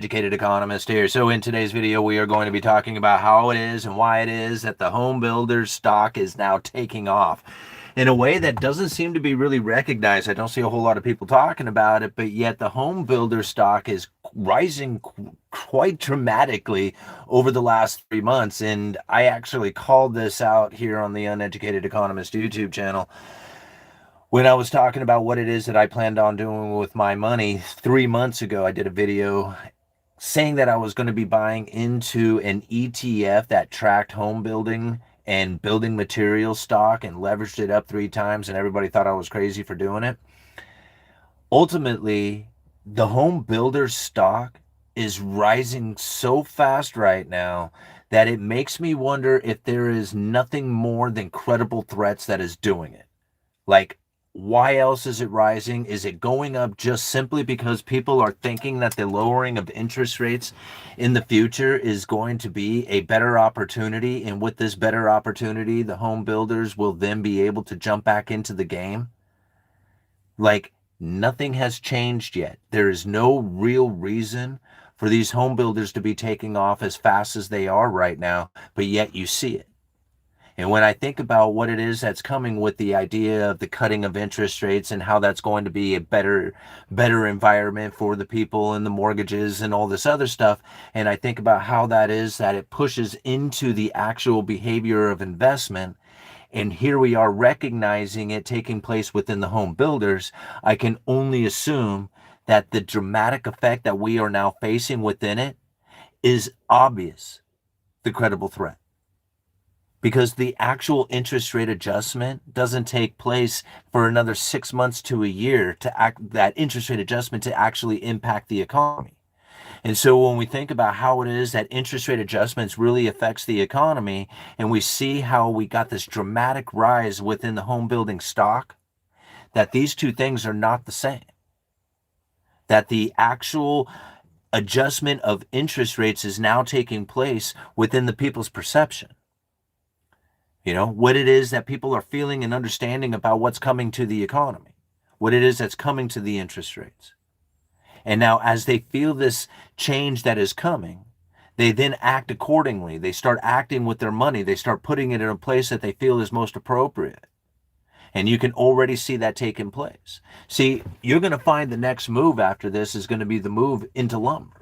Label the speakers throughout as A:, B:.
A: Educated Economist here. So in today's video, we are going to be talking about how it is and why it is that the home builders stock is now taking off in a way that doesn't seem to be really recognized. I don't see a whole lot of people talking about it, but yet the home builder stock is rising quite dramatically over the last 3 months. And I actually called this out here on the Uneducated Economist YouTube channel when I was talking about what it is that I planned on doing with my money. 3 months ago, I did a video saying that I was going to be buying into an ETF that tracked home building and building material stock and leveraged it up 3 times, and everybody thought I was crazy for doing it. Ultimately, the home builder stock is rising so fast right now that it makes me wonder if there is nothing more than credible threats that is doing it. Like, why else is it rising? Is it going up just simply because people are thinking that the lowering of interest rates in the future is going to be a better opportunity? And with this better opportunity, the home builders will then be able to jump back into the game? Like, nothing has changed yet. There is no real reason for these home builders to be taking off as fast as they are right now, but yet you see it. And when I think about what it is that's coming with the idea of the cutting of interest rates and how that's going to be a better environment for the people and the mortgages and all this other stuff, and I think about how that is that it pushes into the actual behavior of investment, and here we are recognizing it taking place within the home builders, I can only assume that the dramatic effect that we are now facing within it is obvious, the credible threat. Because the actual interest rate adjustment doesn't take place for another 6 months to a year that interest rate adjustment to actually impact the economy. And so when we think about how it is that interest rate adjustments really affects the economy, and we see how we got this dramatic rise within the home building stock, that these two things are not the same. That the actual adjustment of interest rates is now taking place within the people's perception. You know, what it is that people are feeling and understanding about what's coming to the economy, what it is that's coming to the interest rates. And now as they feel this change that is coming, they then act accordingly. They start acting with their money. They start putting it in a place that they feel is most appropriate. And you can already see that taking place. See, you're going to find the next move after this is going to be the move into lumber.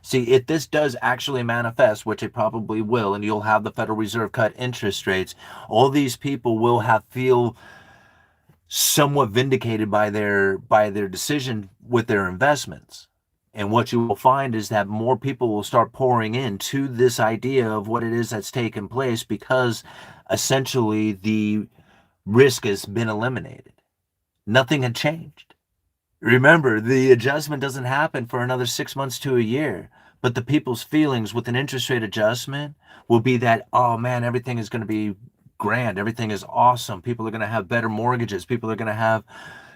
A: See, if this does actually manifest, which it probably will, and you'll have the Federal Reserve cut interest rates, all these people will feel somewhat vindicated by their decision with their investments. And what you will find is that more people will start pouring into this idea of what it is that's taken place, because essentially the risk has been eliminated. Nothing had changed. Remember, the adjustment doesn't happen for another 6 months to a year, but the people's feelings with an interest rate adjustment will be that, oh man, everything is going to be grand. Everything is awesome. People are going to have better mortgages. People are going to have,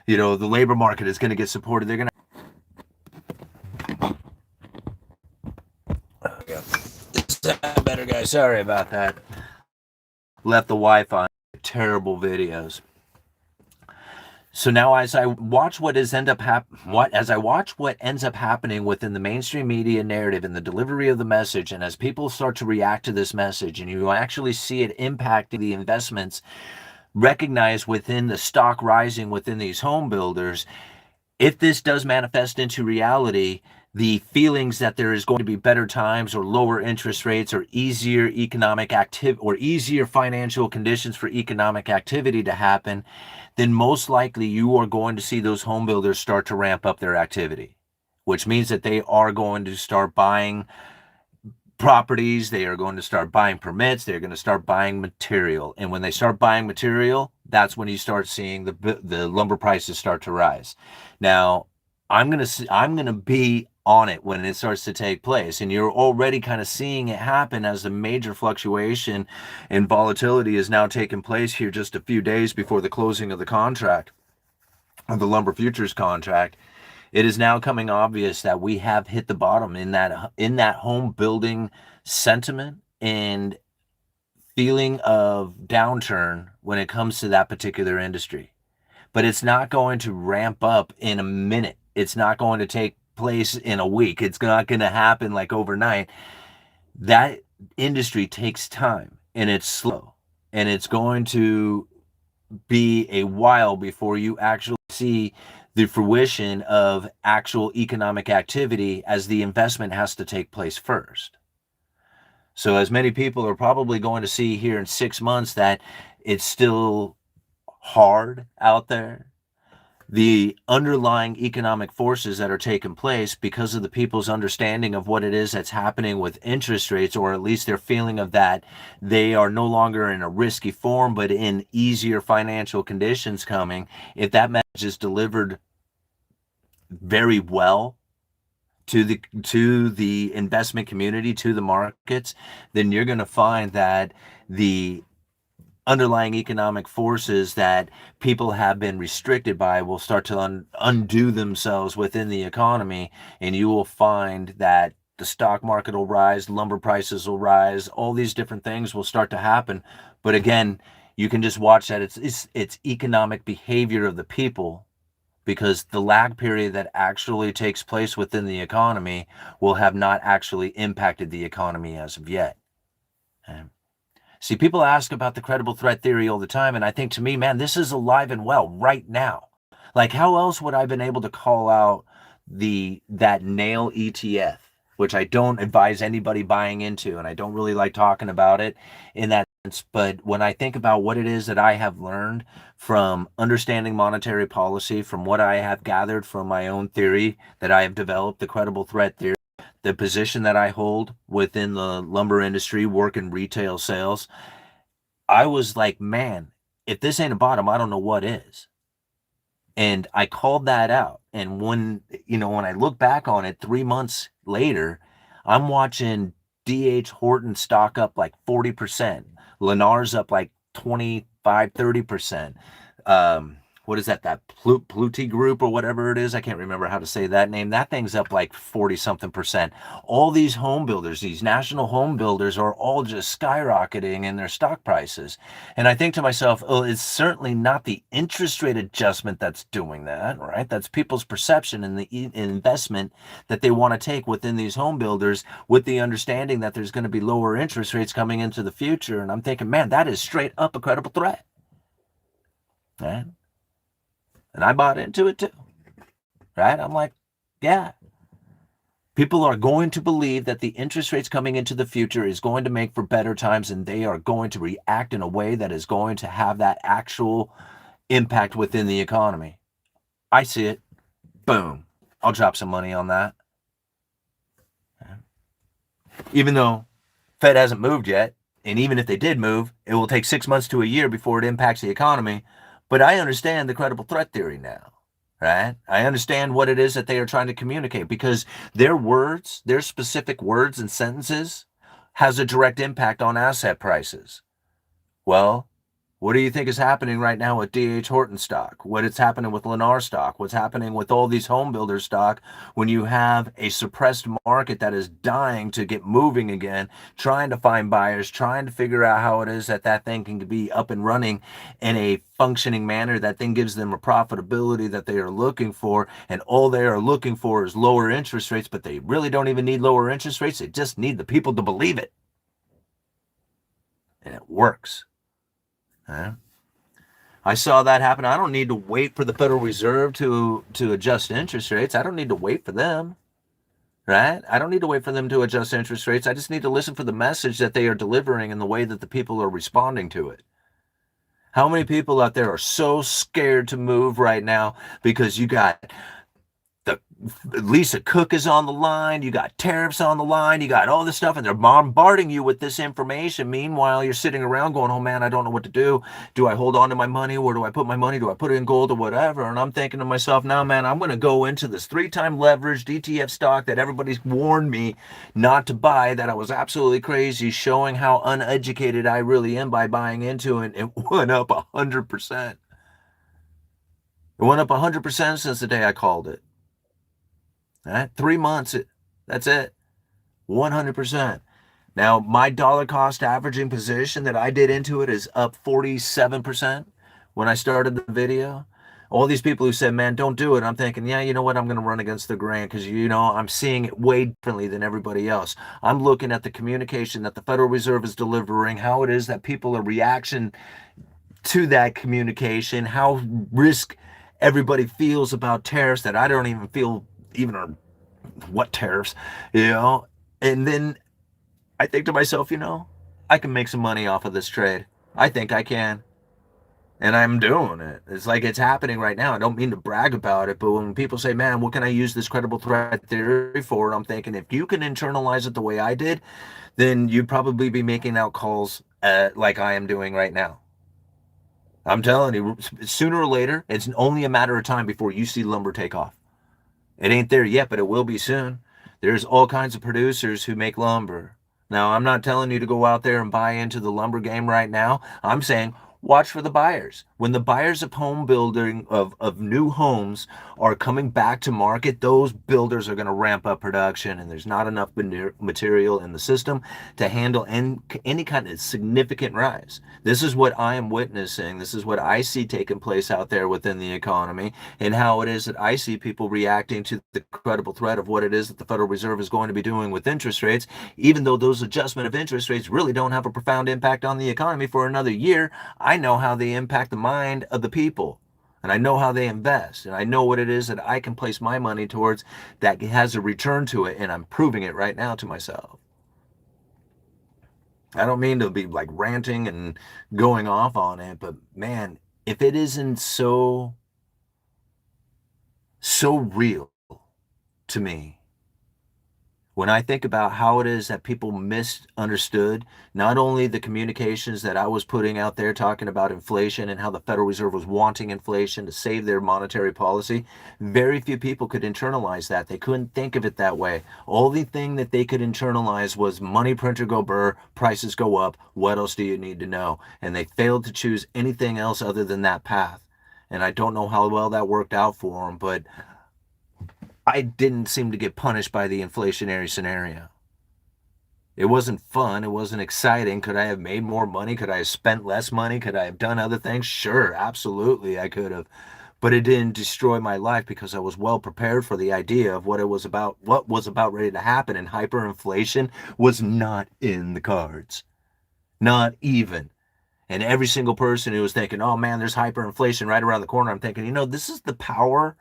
A: the labor market is going to get supported. They're going to. Is that better, guys? Sorry about that. Left the Wi-Fi. Terrible videos. So now as I watch what ends up happening within the mainstream media narrative and the delivery of the message, and as people start to react to this message, and you actually see it impacting the investments recognized within the stock rising within these home builders, if this does manifest into reality, the feelings that there is going to be better times or lower interest rates or easier economic activity or easier financial conditions for economic activity to happen, then most likely you are going to see those home builders start to ramp up their activity, which means that they are going to start buying properties, they are going to start buying permits, they're going to start buying material. And when they start buying material, that's when you start seeing the lumber prices start to rise. Now, I'm going to be on it when it starts to take place, and you're already kind of seeing it happen as the major fluctuation and volatility is now taking place here just a few days before the closing of the contract, of the lumber futures contract. It is now coming obvious that we have hit the bottom in that home building sentiment and feeling of downturn when it comes to that particular industry. But it's not going to ramp up in a minute. It's not going to take place in a week. It's not going to happen like overnight. That industry takes time and it's slow, and it's going to be a while before you actually see the fruition of actual economic activity, as the investment has to take place first. So as many people are probably going to see here in 6 months that it's still hard out there, the underlying economic forces that are taking place because of the people's understanding of what it is that's happening with interest rates, or at least their feeling of that they are no longer in a risky form but in easier financial conditions coming. If that message is delivered very well to the investment community, to the markets, then you're going to find that the underlying economic forces that people have been restricted by will start to undo themselves within the economy, and you will find that the stock market will rise, lumber prices will rise, all these different things will start to happen. But again, you can just watch that it's economic behavior of the people, because the lag period that actually takes place within the economy will have not actually impacted the economy as of yet. Okay. See, people ask about the credible threat theory all the time, and I think, to me, man, this is alive and well right now. Like, how else would I have been able to call out that nail ETF, which I don't advise anybody buying into, and I don't really like talking about it in that sense. But when I think about what it is that I have learned from understanding monetary policy, from what I have gathered from my own theory that I have developed, the credible threat theory, the position that I hold within the lumber industry, working retail sales, I was like, man, if this ain't a bottom, I don't know what is. And I called that out. And when I look back on it 3 months later, I'm watching DH Horton stock up like 40%. Lennar's up like 25, 30%. What is that Pluti Group or whatever it is? I can't remember how to say that name. That thing's up like 40 something percent. All these home builders, these national home builders, are all just skyrocketing in their stock prices. And I think to myself, oh, it's certainly not the interest rate adjustment that's doing that, right? That's people's perception and the investment that they want to take within these home builders, with the understanding that there's going to be lower interest rates coming into the future. And I'm thinking, man, that is straight up a credible threat. Right? And I bought into it too, right? I'm like, yeah. People are going to believe that the interest rates coming into the future is going to make for better times, and they are going to react in a way that is going to have that actual impact within the economy. I see it. Boom. I'll drop some money on that. Even though Fed hasn't moved yet, and even if they did move, it will take 6 months to a year before it impacts the economy. But I understand the credible threat theory now, right? I understand what it is that they are trying to communicate, because their words, their specific words and sentences, has a direct impact on asset prices. Well, what do you think is happening right now with DH Horton stock? What is happening with Lennar stock? What's happening with all these home builder stock, when you have a suppressed market that is dying to get moving again, trying to find buyers, trying to figure out how it is that that thing can be up and running in a functioning manner that then gives them a profitability that they are looking for, and all they are looking for is lower interest rates, but they really don't even need lower interest rates. They just need the people to believe it. And it works. I saw that happen. I don't need to wait for the Federal Reserve to adjust interest rates. I don't need to wait for them, right? I don't need to wait for them to adjust interest rates. I just need to listen for the message that they are delivering and the way that the people are responding to it. How many people out there are so scared to move right now because you got Lisa Cook is on the line, you got tariffs on the line, you got all this stuff, and they're bombarding you with this information. Meanwhile, you're sitting around going, oh man, I don't know what to do. Do I hold on to my money? Where do I put my money? Do I put it in gold or whatever? And I'm thinking to myself, now, man, I'm going to go into this 3-time leveraged ETF stock that everybody's warned me not to buy, that I was absolutely crazy, showing how uneducated I really am by buying into it. It went up 100%. It went up 100% since the day I called it. Right? 3 months, that's it. 100%. Now, my dollar cost averaging position that I did into it is up 47% when I started the video. All these people who said, man, don't do it. I'm thinking, yeah, you know what? I'm going to run against the grain because, I'm seeing it way differently than everybody else. I'm looking at the communication that the Federal Reserve is delivering, how it is that people are reaction to that communication, how risk everybody feels about tariffs that I don't even feel even are what tariffs, you know? And then I think to myself, I can make some money off of this trade. I think I can. And I'm doing it. It's like it's happening right now. I don't mean to brag about it, but when people say, man, what can I use this credible threat theory for? I'm thinking if you can internalize it the way I did, then you'd probably be making out calls like I am doing right now. I'm telling you, sooner or later, it's only a matter of time before you see lumber take off. It ain't there yet, but it will be soon. There's all kinds of producers who make lumber. Now, I'm not telling you to go out there and buy into the lumber game right now. I'm saying watch for the buyers. When the buyers of home building, of new homes are coming back to market, those builders are going to ramp up production, and there's not enough material in the system to handle any kind of significant rise. This is what I am witnessing. This is what I see taking place out there within the economy, and how it is that I see people reacting to the credible threat of what it is that the Federal Reserve is going to be doing with interest rates, even though those adjustment of interest rates really don't have a profound impact on the economy for another year. I know how they impact the mind of the people. And I know how they invest. And I know what it is that I can place my money towards that has a return to it. And I'm proving it right now to myself. I don't mean to be like ranting and going off on it, but man, if it isn't so real to me, when I think about how it is that people misunderstood not only the communications that I was putting out there talking about inflation and how the Federal Reserve was wanting inflation to save their monetary policy, very few people could internalize that. They couldn't think of it that way. Only thing that they could internalize was money printer go burr, prices go up. What else do you need to know? And they failed to choose anything else other than that path. And I don't know how well that worked out for them, but I didn't seem to get punished by the inflationary scenario. It wasn't fun. It wasn't exciting. Could I have made more money? Could I have spent less money? Could I have done other things? Sure, absolutely, I could have. But it didn't destroy my life because I was well prepared for the idea of what was about ready to happen. And hyperinflation was not in the cards. Not even. And every single person who was thinking, oh man, there's hyperinflation right around the corner, I'm thinking, this is the power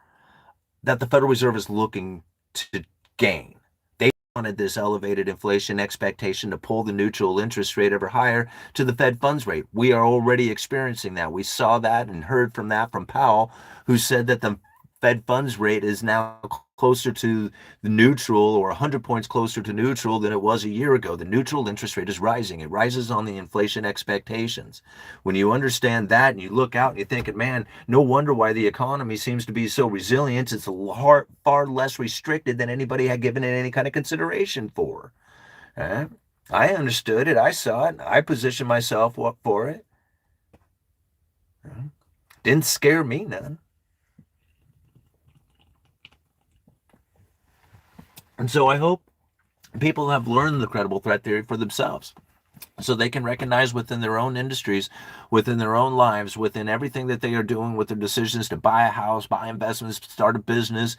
A: that the Federal Reserve is looking to gain. They wanted this elevated inflation expectation to pull the neutral interest rate ever higher to the Fed funds rate. We are already experiencing that. We saw that and heard from that from Powell, who said that the Fed funds rate is now closer to the neutral, or 100 points closer to neutral than it was a year ago. The neutral interest rate is rising. It rises on the inflation expectations. When you understand that and you look out and you're thinking, man, no wonder why the economy seems to be so resilient. It's far less restricted than anybody had given it any kind of consideration for. I understood it. I saw it. I positioned myself up for it. Didn't scare me none. And so I hope people have learned the credible threat theory for themselves, so they can recognize within their own industries, within their own lives, within everything that they are doing with their decisions to buy a house, buy investments, start a business,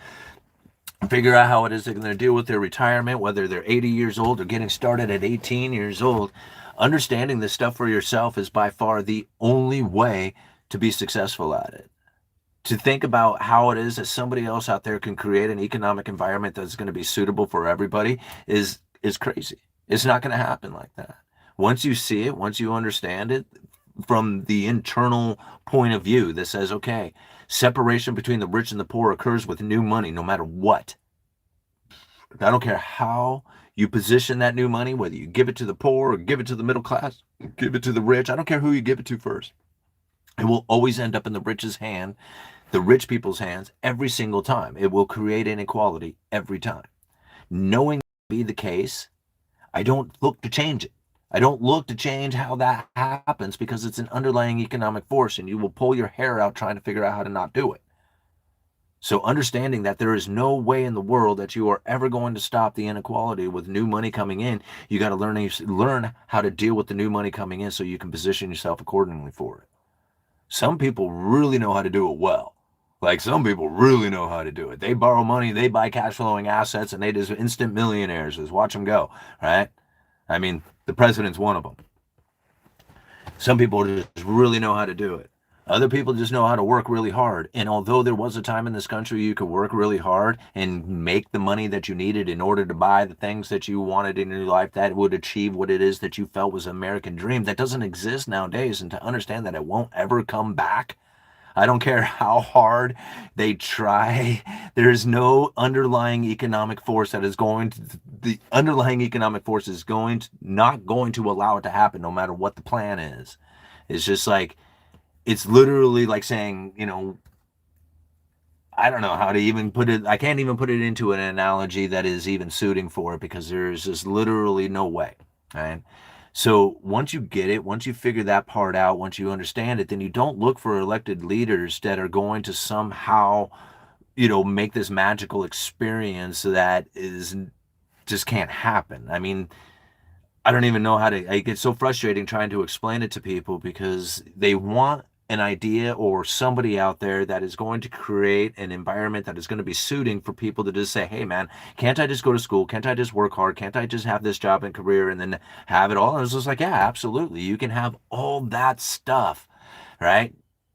A: figure out how it is they're going to deal with their retirement, whether they're 80 years old or getting started at 18 years old. Understanding this stuff for yourself is by far the only way to be successful at it. To think about how it is that somebody else out there can create an economic environment that's going to be suitable for everybody is crazy. It's not going to happen like that. Once you see it, once you understand it from the internal point of view that says, okay, separation between the rich and the poor occurs with new money, no matter what. I don't care how you position that new money, whether you give it to the poor or give it to the middle class, give it to the rich. I don't care who you give it to first. It will always end up in the rich's hand, the rich people's hands, every single time. It will create inequality every time. Knowing that to be the case, I don't look to change it. I don't look to change how that happens because it's an underlying economic force, and you will pull your hair out trying to figure out how to not do it. So understanding that there is no way in the world that you are ever going to stop the inequality with new money coming in, you got to learn how to deal with the new money coming in so you can position yourself accordingly for it. Some people really know how to do it well. Like some people really know how to do it. They borrow money, they buy cash flowing assets, and they just instant millionaires. Just watch them go, right? I mean, the president's one of them. Some people just really know how to do it. Other people just know how to work really hard. And although there was a time in this country you could work really hard and make the money that you needed in order to buy the things that you wanted in your life that would achieve what it is that you felt was an American dream, that doesn't exist nowadays. And to understand that it won't ever come back, I don't care how hard they try. There's no underlying economic force that is going to, the underlying economic force is going to, not going to allow it to happen no matter what the plan is. It's just like, it's literally like saying, I don't know how to even put it. I can't even put it into an analogy that is even suiting for it because there's just literally no way. Right. So once you get it, once you figure that part out, once you understand it, then you don't look for elected leaders that are going to somehow, make this magical experience that is just can't happen. I mean, I don't even know how to, I get so frustrating trying to explain it to people because they want an idea or somebody out there that is going to create an environment that is going to be suiting for people to just say, hey man, can't I just go to school? Can't I just work hard? Can't I just have this job and career and then have it all? And it's just like, yeah, absolutely. You can have all that stuff, right?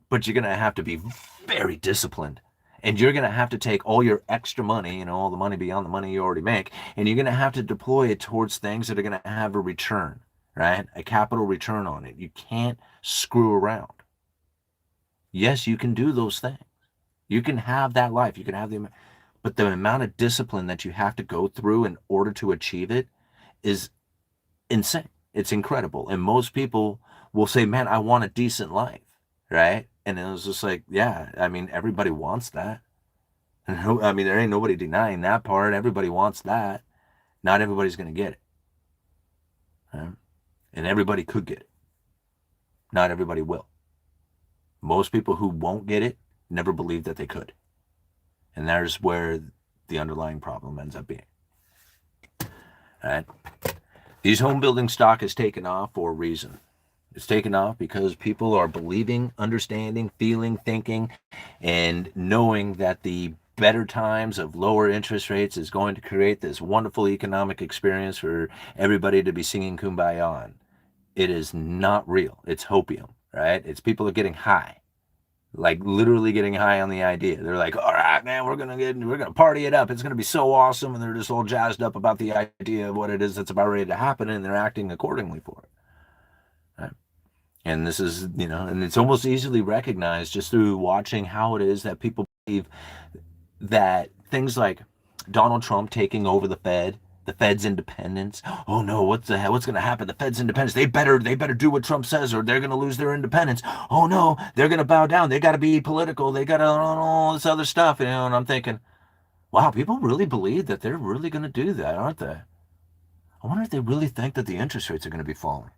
A: But you're going to have to be very disciplined. And you're going to have to take all your extra money, all the money beyond the money you already make, and you're going to have to deploy it towards things that are going to have a return, right? A capital return on it. You can't screw around. Yes, you can do those things. You can have that life. You can have but the amount of discipline that you have to go through in order to achieve it is insane. It's incredible. And most people will say, man, I want a decent life, right? And it was just like, yeah, I mean, everybody wants that. I mean, there ain't nobody denying that part. Everybody wants that. Not everybody's going to get it. Right? And everybody could get it. Not everybody will. Most people who won't get it never believe that they could. And there's where the underlying problem ends up being. All right? These home building stock is taken off for a reason. It's taken off because people are believing, understanding, feeling, thinking, and knowing that the better times of lower interest rates is going to create this wonderful economic experience for everybody to be singing Kumbaya on. It is not real. It's hopium, right? It's people are getting high, like literally getting high on the idea. They're like, all right, man, we're gonna party it up. It's gonna be so awesome, and they're just all jazzed up about the idea of what it is that's about ready to happen, and they're acting accordingly for it. Right? And this is, and it's almost easily recognized just through watching how it is that people believe that things like Donald Trump taking over the Fed's independence. Oh no, what's going to happen? The Fed's independence. They better do what Trump says or they're going to lose their independence. Oh no, they're going to bow down. They got to be political. They got to all this other stuff, and I'm thinking, wow, people really believe that they're really going to do that, aren't they? I wonder if they really think that the interest rates are going to be falling.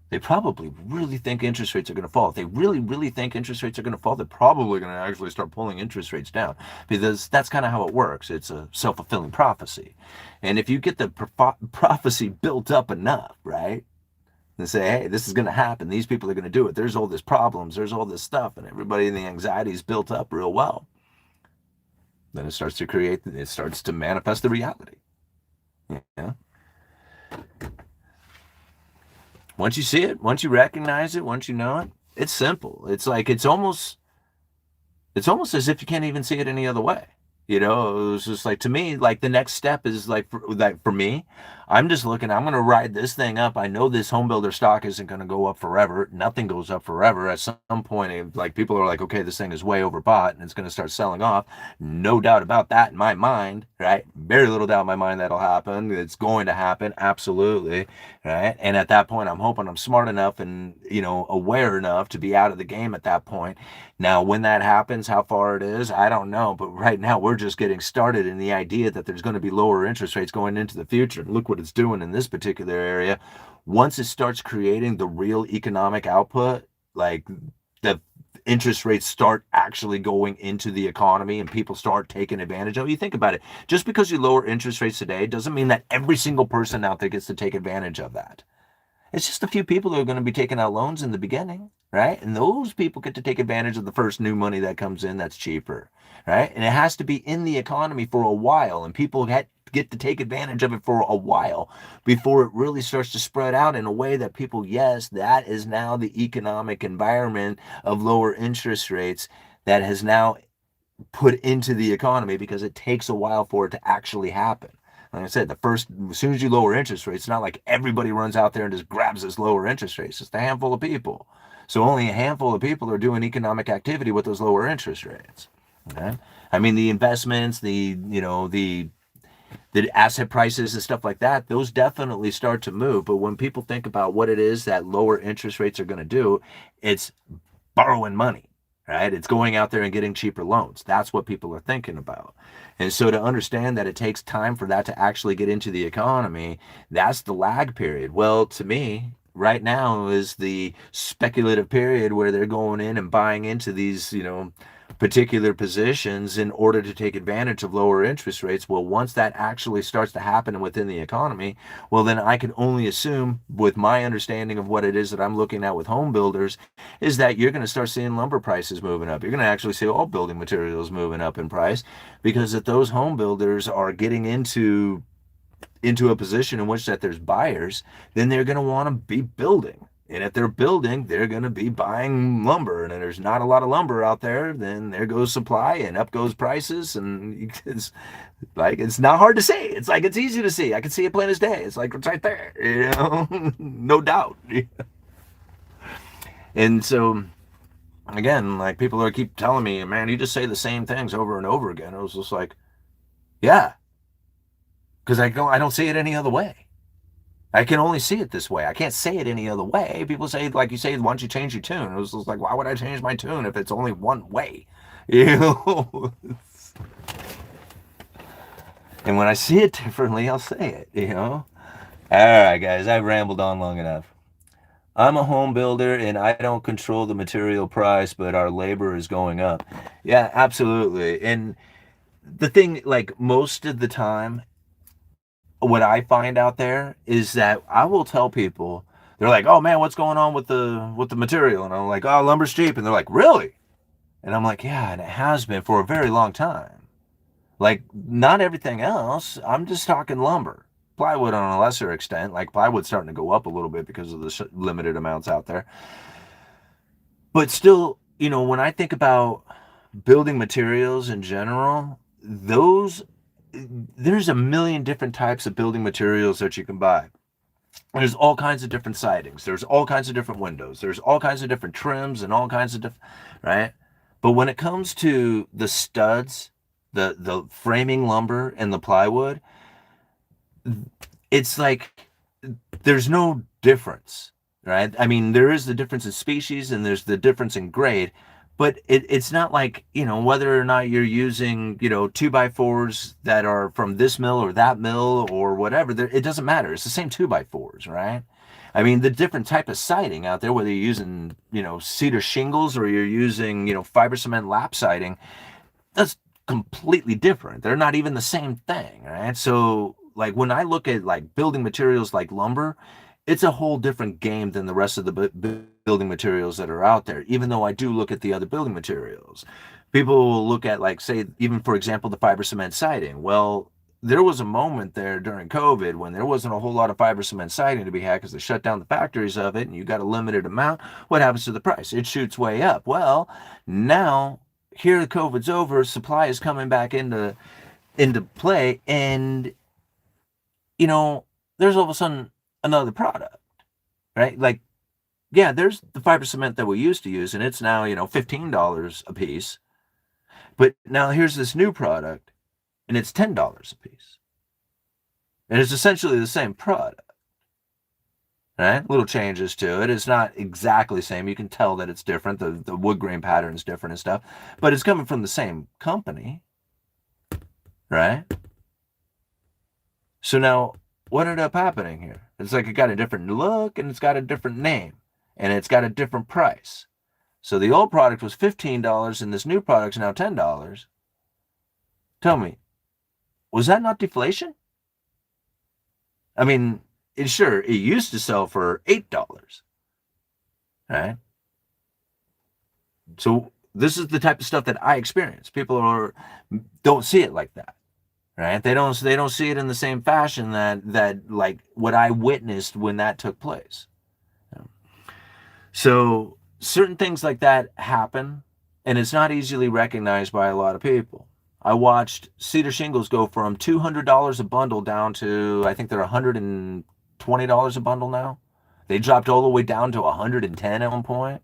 A: They probably really think interest rates are going to fall. If they really, really think interest rates are going to fall, they're probably going to actually start pulling interest rates down because that's kind of how it works. It's a self-fulfilling prophecy. And if you get the prophecy built up enough, right, and say, hey, this is going to happen. These people are going to do it. There's all these problems. There's all this stuff. And everybody in the anxiety is built up real well. Then it starts to manifest the reality. Yeah. Once you see it, once you recognize it, once you know it, it's simple. It's like it's almost as if you can't even see it any other way. It was just like, to me, like the next step is like for me, I'm just looking, I'm going to ride this thing up. I know this home builder stock isn't going to go up forever. Nothing goes up forever. At some point, like people are like, okay, this thing is way overbought and it's going to start selling off. No doubt about that in my mind, right? Very little doubt in my mind that'll happen. It's going to happen. Absolutely. Right. And at that point, I'm hoping I'm smart enough and, aware enough to be out of the game at that point. Now, when that happens, how far it is, I don't know. But right now, we're just getting started in the idea that there's going to be lower interest rates going into the future. Look what it's doing in this particular area. Once it starts creating the real economic output, like the interest rates start actually going into the economy and people start taking advantage of it. You think about it. Just because you lower interest rates today doesn't mean that every single person out there gets to take advantage of that. It's just a few people who are going to be taking out loans in the beginning, right? And those people get to take advantage of the first new money that comes in that's cheaper, right? And it has to be in the economy for a while, and people get to take advantage of it for a while before it really starts to spread out in a way that people, yes, that is now the economic environment of lower interest rates that has now put into the economy, because it takes a while for it to actually happen. Like I said, as soon as you lower interest rates, it's not like everybody runs out there and just grabs this lower interest rates. It's a handful of people. So only a handful of people are doing economic activity with those lower interest rates. Okay? I mean, the investments, the asset prices and stuff like that, those definitely start to move. But when people think about what it is that lower interest rates are going to do, it's borrowing money, right? It's going out there and getting cheaper loans. That's what people are thinking about. And so to understand that it takes time for that to actually get into the economy, that's the lag period. Well, to me, right now is the speculative period where they're going in and buying into these, particular positions in order to take advantage of lower interest rates. Well, once that actually starts to happen within the economy, well, then I can only assume, with my understanding of what it is that I'm looking at with home builders, is that you're going to start seeing lumber prices moving up. You're going to actually see all building materials moving up in price, because if those home builders are getting into a position in which that there's buyers, then they're going to want to be building. And if they're building, they're going to be buying lumber. And if there's not a lot of lumber out there, then there goes supply and up goes prices. And it's not hard to see. It's like, it's easy to see. I can see it plain as day. It's like, it's right there, no doubt. And so, again, like, people are keep telling me, man, you just say the same things over and over again. I was just like, yeah, because I don't see it any other way. I can only see it this way. I can't say it any other way. People say, like you say, why don't you change your tune? It was just like, why would I change my tune if it's only one way? And when I see it differently, I'll say it, All right, guys, I've rambled on long enough. I'm a home builder and I don't control the material price, but our labor is going up. Yeah, absolutely. And the thing, like, most of the time, what I find out there is that I will tell people, they're like, "Oh man, what's going on with the material?" And I'm like, "Oh, lumber's cheap." And they're like, "Really?" And I'm like, "Yeah, and it has been for a very long time. Like, not everything else. I'm just talking lumber. Plywood on a lesser extent. Like, plywood's starting to go up a little bit because of the limited amounts out there. But still, when I think about building materials in general, there's a million different types of building materials that you can buy. There's all kinds of different sidings. There's all kinds of different windows. There's all kinds of different trims and all kinds of different, right? But when it comes to the studs, the framing lumber and the plywood, it's like there's no difference, right? I mean, there is the difference in species and there's the difference in grade, but it's not like, whether or not you're using, 2x4s that are from this mill or that mill or whatever, it doesn't matter. It's the same 2x4s, right? I mean, the different type of siding out there, whether you're using, cedar shingles or you're using, fiber cement lap siding, that's completely different. They're not even the same thing, right? So, like, when I look at, like, building materials like lumber, it's a whole different game than the rest of the building materials that are out there, even though I do look at the other building materials. People will look at, like, say, even for example, the fiber cement siding. Well, there was a moment there during COVID when there wasn't a whole lot of fiber cement siding to be had because they shut down the factories of it and you got a limited amount. What happens to the price? It shoots way up. Well, now here the COVID's over, supply is coming back into play, and there's all of a sudden another product, right? Like, yeah, there's the fiber cement that we used to use, and it's now, $15 a piece. But now here's this new product, and it's $10 a piece. And it's essentially the same product, right? Little changes to it. It's not exactly the same. You can tell that it's different. The wood grain pattern is different and stuff, but it's coming from the same company, right? So now, what ended up happening here? It's like it got a different look, and it's got a different name, and it's got a different price. So the old product was $15, and this new product's now $10. Tell me, was that not deflation? I mean, sure, it used to sell for $8, right? So this is the type of stuff that I experience. People don't see it like that, right? They don't see it in the same fashion that like what I witnessed when that took place. So certain things like that happen, and it's not easily recognized by a lot of people. I watched cedar shingles go from $200 a bundle down to, I think they're $120 a bundle now. They dropped all the way down to 110 at one point.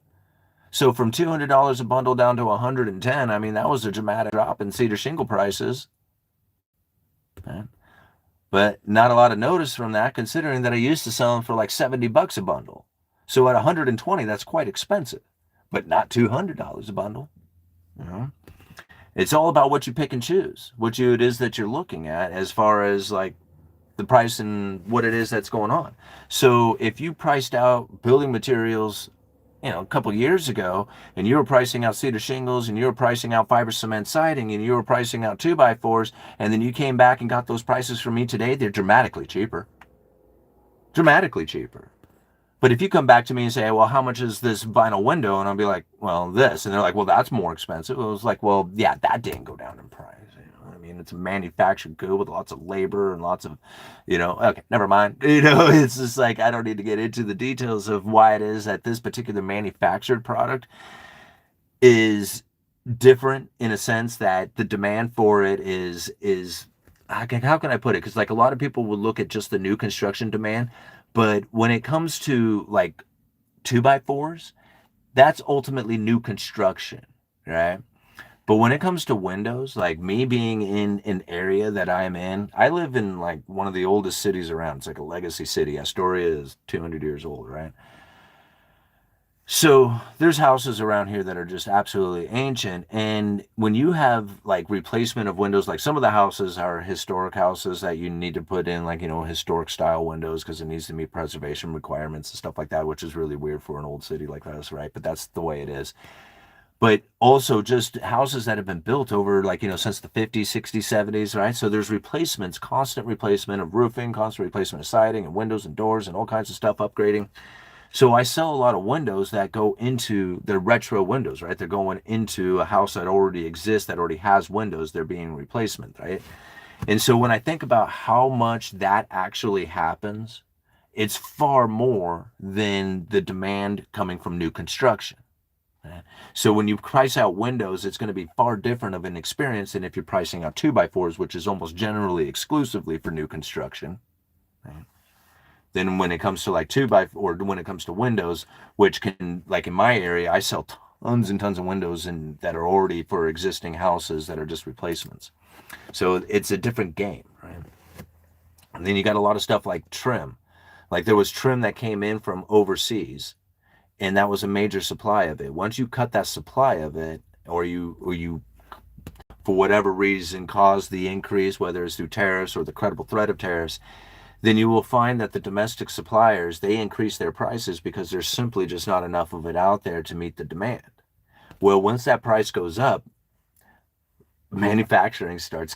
A: So from $200 a bundle down to 110, I mean, that was a dramatic drop in cedar shingle prices. Right? But not a lot of notice from that, considering that I used to sell them for like $70 a bundle. So at 120, that's quite expensive, but not $200 a bundle. You know, it's all about what you pick and choose, it is that you're looking at as far as like the price and what it is that's going on. So if you priced out building materials, a couple of years ago, and you were pricing out cedar shingles, and you were pricing out fiber cement siding, and you were pricing out 2x4s, and then you came back and got those prices from me today, they're dramatically cheaper. Dramatically cheaper. But if you come back to me and say, well, how much is this vinyl window? And I'll be like, well, this. And they're like, well, that's more expensive. It was like, well, yeah, that didn't go down in price. I mean, it's a manufactured good with lots of labor and lots of, okay, never mind. It's just like, I don't need to get into the details of why it is that this particular manufactured product is different in a sense that the demand for it is how can I put it? Because like a lot of people will look at just the new construction demand, but when it comes to like 2x4s, that's ultimately new construction, right? But when it comes to windows, like me being in an area that I'm in, I live in like one of the oldest cities around. It's like a legacy city. Astoria is 200 years old, right? So there's houses around here that are just absolutely ancient. And when you have like replacement of windows, like some of the houses are historic houses that you need to put in like, historic style windows because it needs to meet preservation requirements and stuff like that, which is really weird for an old city like this, right? But that's the way it is. But also just houses that have been built over like, since the 50s, 60s, 70s, right? So there's replacements, constant replacement of roofing, constant replacement of siding and windows and doors and all kinds of stuff, upgrading. So I sell a lot of windows that go into the retro windows, right? They're going into a house that already exists, that already has windows. They're being replacement, right? And so when I think about how much that actually happens, it's far more than the demand coming from new construction. So when you price out windows, it's going to be far different of an experience than if you're pricing out 2x4s, which is almost generally exclusively for new construction. Right? Then when it comes to like or when it comes to windows, which can, like in my area, I sell tons and tons of windows and that are already for existing houses that are just replacements. So it's a different game, right? And then you got a lot of stuff like trim. Like there was trim that came in from overseas, and that was a major supply of it. Once you cut that supply of it, or you for whatever reason cause the increase, whether it's through tariffs or the credible threat of tariffs, then you will find that the domestic suppliers, they increase their prices because there's simply just not enough of it out there to meet the demand. Well, once that price goes up, manufacturing starts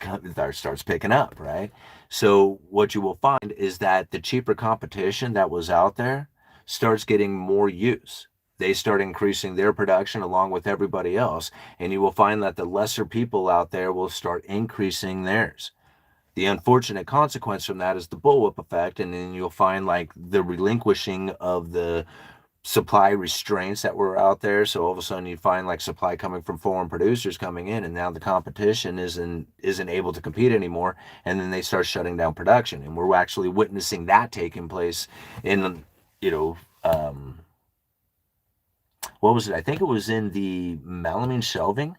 A: picking up, right? So what you will find is that the cheaper competition that was out there starts getting more use. They start increasing their production along with everybody else, and you will find that the lesser people out there will start increasing theirs. The unfortunate consequence from that is the bullwhip effect, and then you'll find like the relinquishing of the supply restraints that were out there. So all of a sudden you find like supply coming from foreign producers coming in, and now the competition isn't able to compete anymore, and then they start shutting down production. And we're actually witnessing that taking place in, what was it? I think it was in the melamine shelving.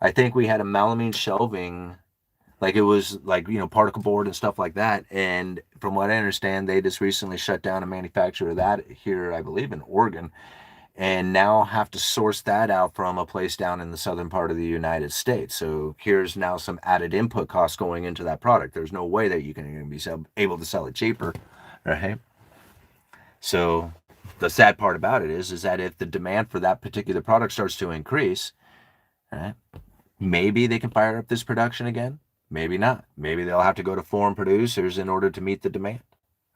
A: I think we had a melamine shelving, like it was like, particle board and stuff like that. And from what I understand, they just recently shut down a manufacturer of that here, I believe in Oregon, and now have to source that out from a place down in the southern part of the United States. So here's now some added input costs going into that product. There's no way that you can even be able to sell it cheaper, right? So the sad part about it is that if the demand for that particular product starts to increase, right, maybe they can fire up this production again. Maybe not. Maybe they'll have to go to foreign producers in order to meet the demand.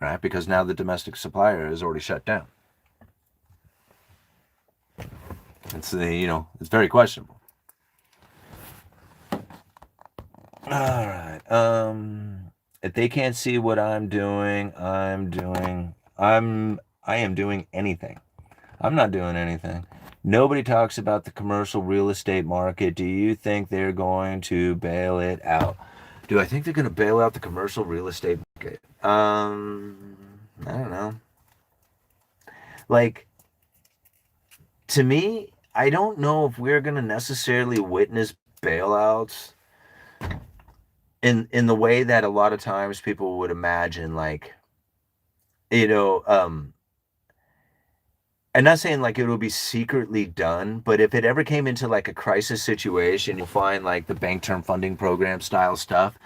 A: right? Because now the domestic supplier is already shut down. It's it's very questionable. All right. If they can't see what I'm doing, I am doing anything. I'm not doing anything. Nobody talks about the commercial real estate market. Do you think they're going to bail it out? Do I think they're going to bail out the commercial real estate market? I don't know. Like, to me, I don't know if we're going to necessarily witness bailouts in the way that a lot of times people would imagine. Like, you know, I'm not saying like it will be secretly done, but if it ever came into like a crisis situation, you'll find like the bank term funding program style stuff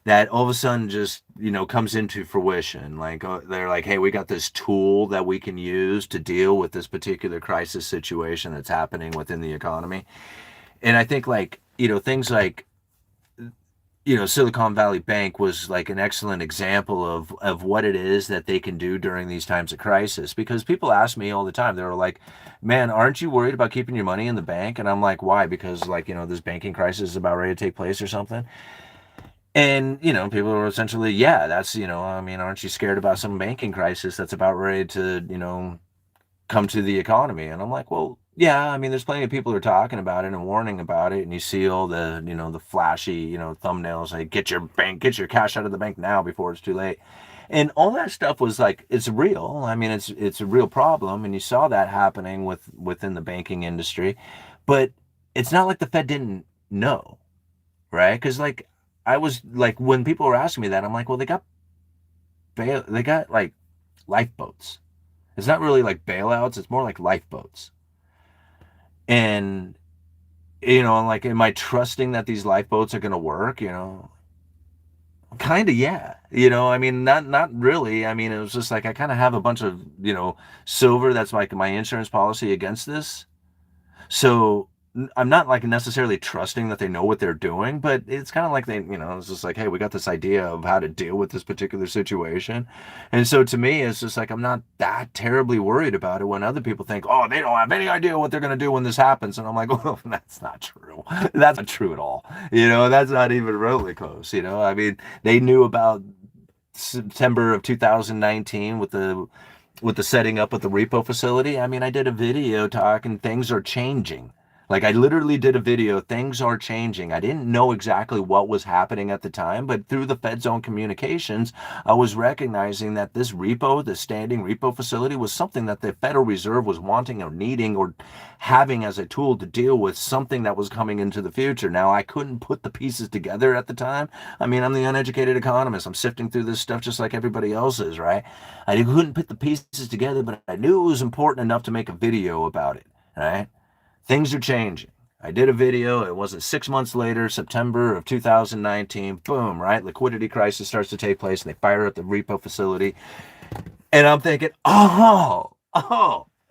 A: that all of a sudden just, comes into fruition. Like they're like, hey, we got this tool that we can use to deal with this particular crisis situation that's happening within the economy. And I think like, things like, Silicon Valley Bank was like an excellent example of what it is that they can do during these times of crisis. Because people ask me all the time, they're like, "Man, aren't you worried about keeping your money in the bank?" And I'm like, "Why?" Because like this banking crisis is about ready to take place or something. And people are essentially, "Yeah, that's I mean, aren't you scared about some banking crisis that's about ready to come to the economy?" And I'm like, well, yeah, I mean, there's plenty of people who are talking about it and warning about it, and you see all the, the flashy, thumbnails like get your cash out of the bank now before it's too late. And all that stuff was like, it's real. I mean, it's a real problem, and you saw that happening within the banking industry. But it's not like the Fed didn't know, right? Because like I was like, when people were asking me that, I'm like, well, they got like lifeboats. It's not really like bailouts, it's more like lifeboats. And like, am I trusting that these lifeboats are going to work? Kind of, yeah. I mean, not really. I mean, it was just like I kind of have a bunch of silver that's like my insurance policy against this. So I'm not like necessarily trusting that they know what they're doing, but it's kind of like it's just like, hey, we got this idea of how to deal with this particular situation. And so to me, it's just like I'm not that terribly worried about it when other people think, oh, they don't have any idea what they're going to do when this happens. And I'm like, well, that's not true. That's not true at all. That's not even remotely close. I mean, they knew about September of 2019 with the setting up of the repo facility. I mean, I did a video talking things are changing. Like I literally did a video, things are changing. I didn't know exactly what was happening at the time, but through the Fed's own communications, I was recognizing that this repo, the standing repo facility, was something that the Federal Reserve was wanting or needing or having as a tool to deal with something that was coming into the future. Now, I couldn't put the pieces together at the time. I mean, I'm the uneducated economist. I'm sifting through this stuff just like everybody else is, right? I couldn't put the pieces together, but I knew it was important enough to make a video about it, right? Things are changing. I did a video. It wasn't 6 months later, September of 2019. Boom, right? Liquidity crisis starts to take place, and they fire up the repo facility. And I'm thinking, God,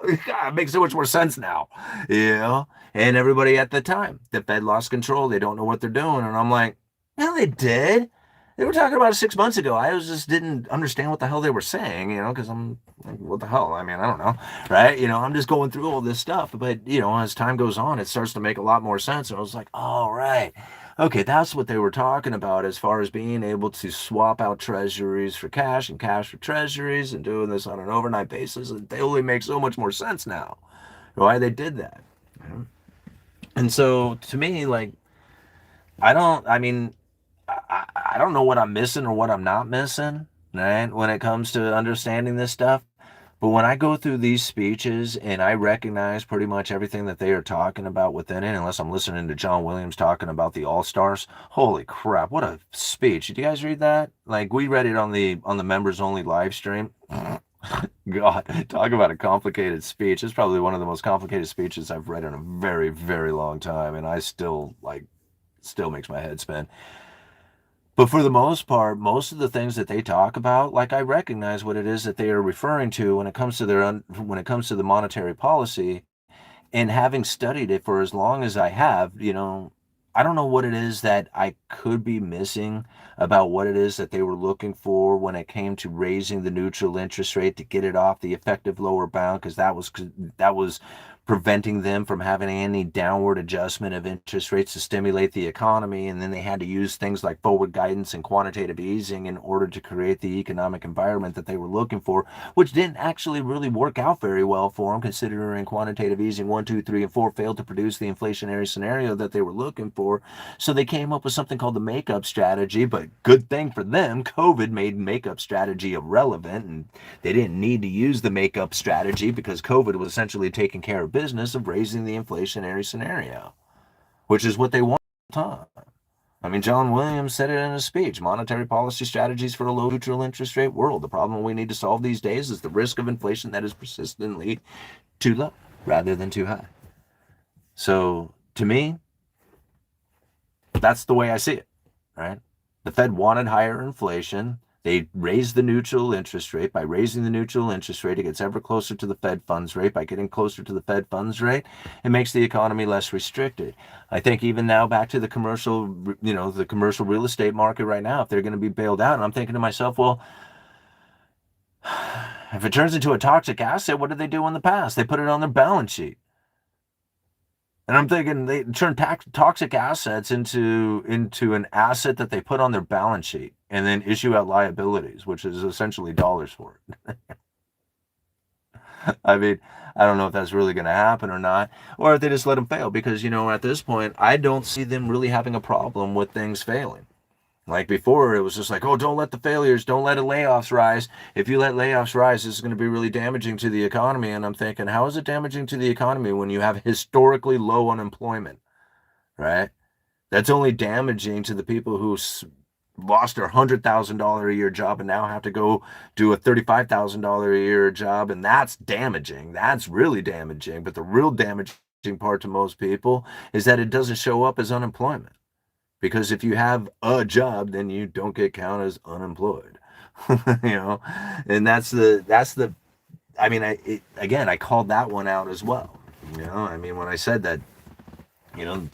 A: it makes so much more sense now, And everybody at the time, the Fed lost control. They don't know what they're doing, and I'm like, well, they did. They were talking about it 6 months ago. I just didn't understand what the hell they were saying, because I'm like, what the hell? I mean, I don't know, right? I'm just going through all this stuff. But, as time goes on, it starts to make a lot more sense. And I was like, all right. Okay, that's what they were talking about as far as being able to swap out treasuries for cash and cash for treasuries and doing this on an overnight basis. It totally makes so much more sense now why they did that. And so to me, like, I mean, I don't know what I'm missing or what I'm not missing, right? When it comes to understanding this stuff. But when I go through these speeches and I recognize pretty much everything that they are talking about within it, unless I'm listening to John Williams talking about the All-Stars, holy crap, what a speech. Did you guys read that? Like, we read it on the members only live stream. God, talk about a complicated speech. It's probably one of the most complicated speeches I've read in a very, very long time, and I still makes my head spin. But for the most part, most of the things that they talk about, like I recognize what it is that they are referring to when it comes to when it comes to the monetary policy, and having studied it for as long as I have, I don't know what it is that I could be missing about what it is that they were looking for when it came to raising the neutral interest rate to get it off the effective lower bound, because that was preventing them from having any downward adjustment of interest rates to stimulate the economy. And then they had to use things like forward guidance and quantitative easing in order to create the economic environment that they were looking for, which didn't actually really work out very well for them, considering quantitative easing 1, 2, 3, and 4 failed to produce the inflationary scenario that they were looking for. So they came up with something called the makeup strategy. But good thing for them, COVID made makeup strategy irrelevant, and they didn't need to use the makeup strategy because COVID was essentially taking care of business of raising the inflationary scenario, which is what they want all the time. I mean, John Williams said it in his speech: monetary policy strategies for a low neutral interest rate world. The problem we need to solve these days is the risk of inflation that is persistently too low rather than too high. So to me, that's the way I see it, right? The Fed wanted higher inflation. They raised the neutral interest rate. By raising the neutral interest rate, it gets ever closer to the Fed funds rate. By getting closer to the Fed funds rate, it makes the economy less restricted. I think even now, back to the commercial, the commercial real estate market right now, if they're going to be bailed out, and I'm thinking to myself, well, if it turns into a toxic asset, what did they do in the past? They put it on their balance sheet. And I'm thinking they turn toxic assets into an asset that they put on their balance sheet and then issue out liabilities, which is essentially dollars for it. I mean, I don't know if that's really going to happen or not, or if they just let them fail, because, at this point, I don't see them really having a problem with things failing. Like before, it was just like, oh, don't let the failures, don't let the layoffs rise. If you let layoffs rise, this is going to be really damaging to the economy. And I'm thinking, how is it damaging to the economy when you have historically low unemployment, right? That's only damaging to the people who lost their $100,000 a year job and now have to go do a $35,000 a year job. And that's damaging. That's really damaging. But the real damaging part to most people is that it doesn't show up as unemployment. Because if you have a job, then you don't get counted as unemployed, and that's the, I mean, again, I called that one out as well. I mean, when I said that, you know,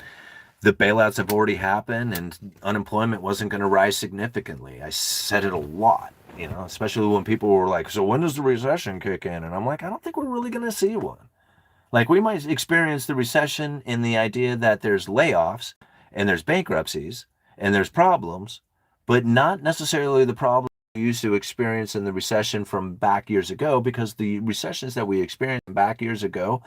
A: the bailouts have already happened and unemployment wasn't going to rise significantly. I said it a lot, especially when people were like, so when does the recession kick in? And I'm like, I don't think we're really going to see one. Like, we might experience the recession in the idea that there's layoffs and there's bankruptcies and there's problems, but not necessarily the problem we used to experience in the recession from back years ago, because the recessions that we experienced back years ago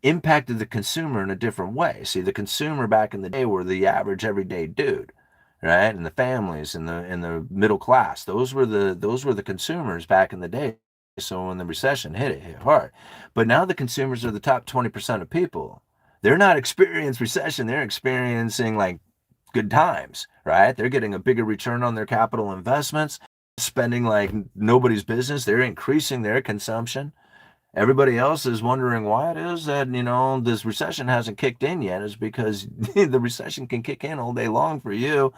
A: impacted the consumer in a different way. See, the consumer back in the day were the average everyday dude, right? And the families and the middle class. Those were the consumers back in the day. So when the recession hit, it hit hard. But now the consumers are the top 20% of people. They're not experiencing recession. They're experiencing like good times, right? They're getting a bigger return on their capital investments, spending like nobody's business. They're increasing their consumption. Everybody else is wondering why it is that, this recession hasn't kicked in yet. Is because the recession can kick in all day long for you.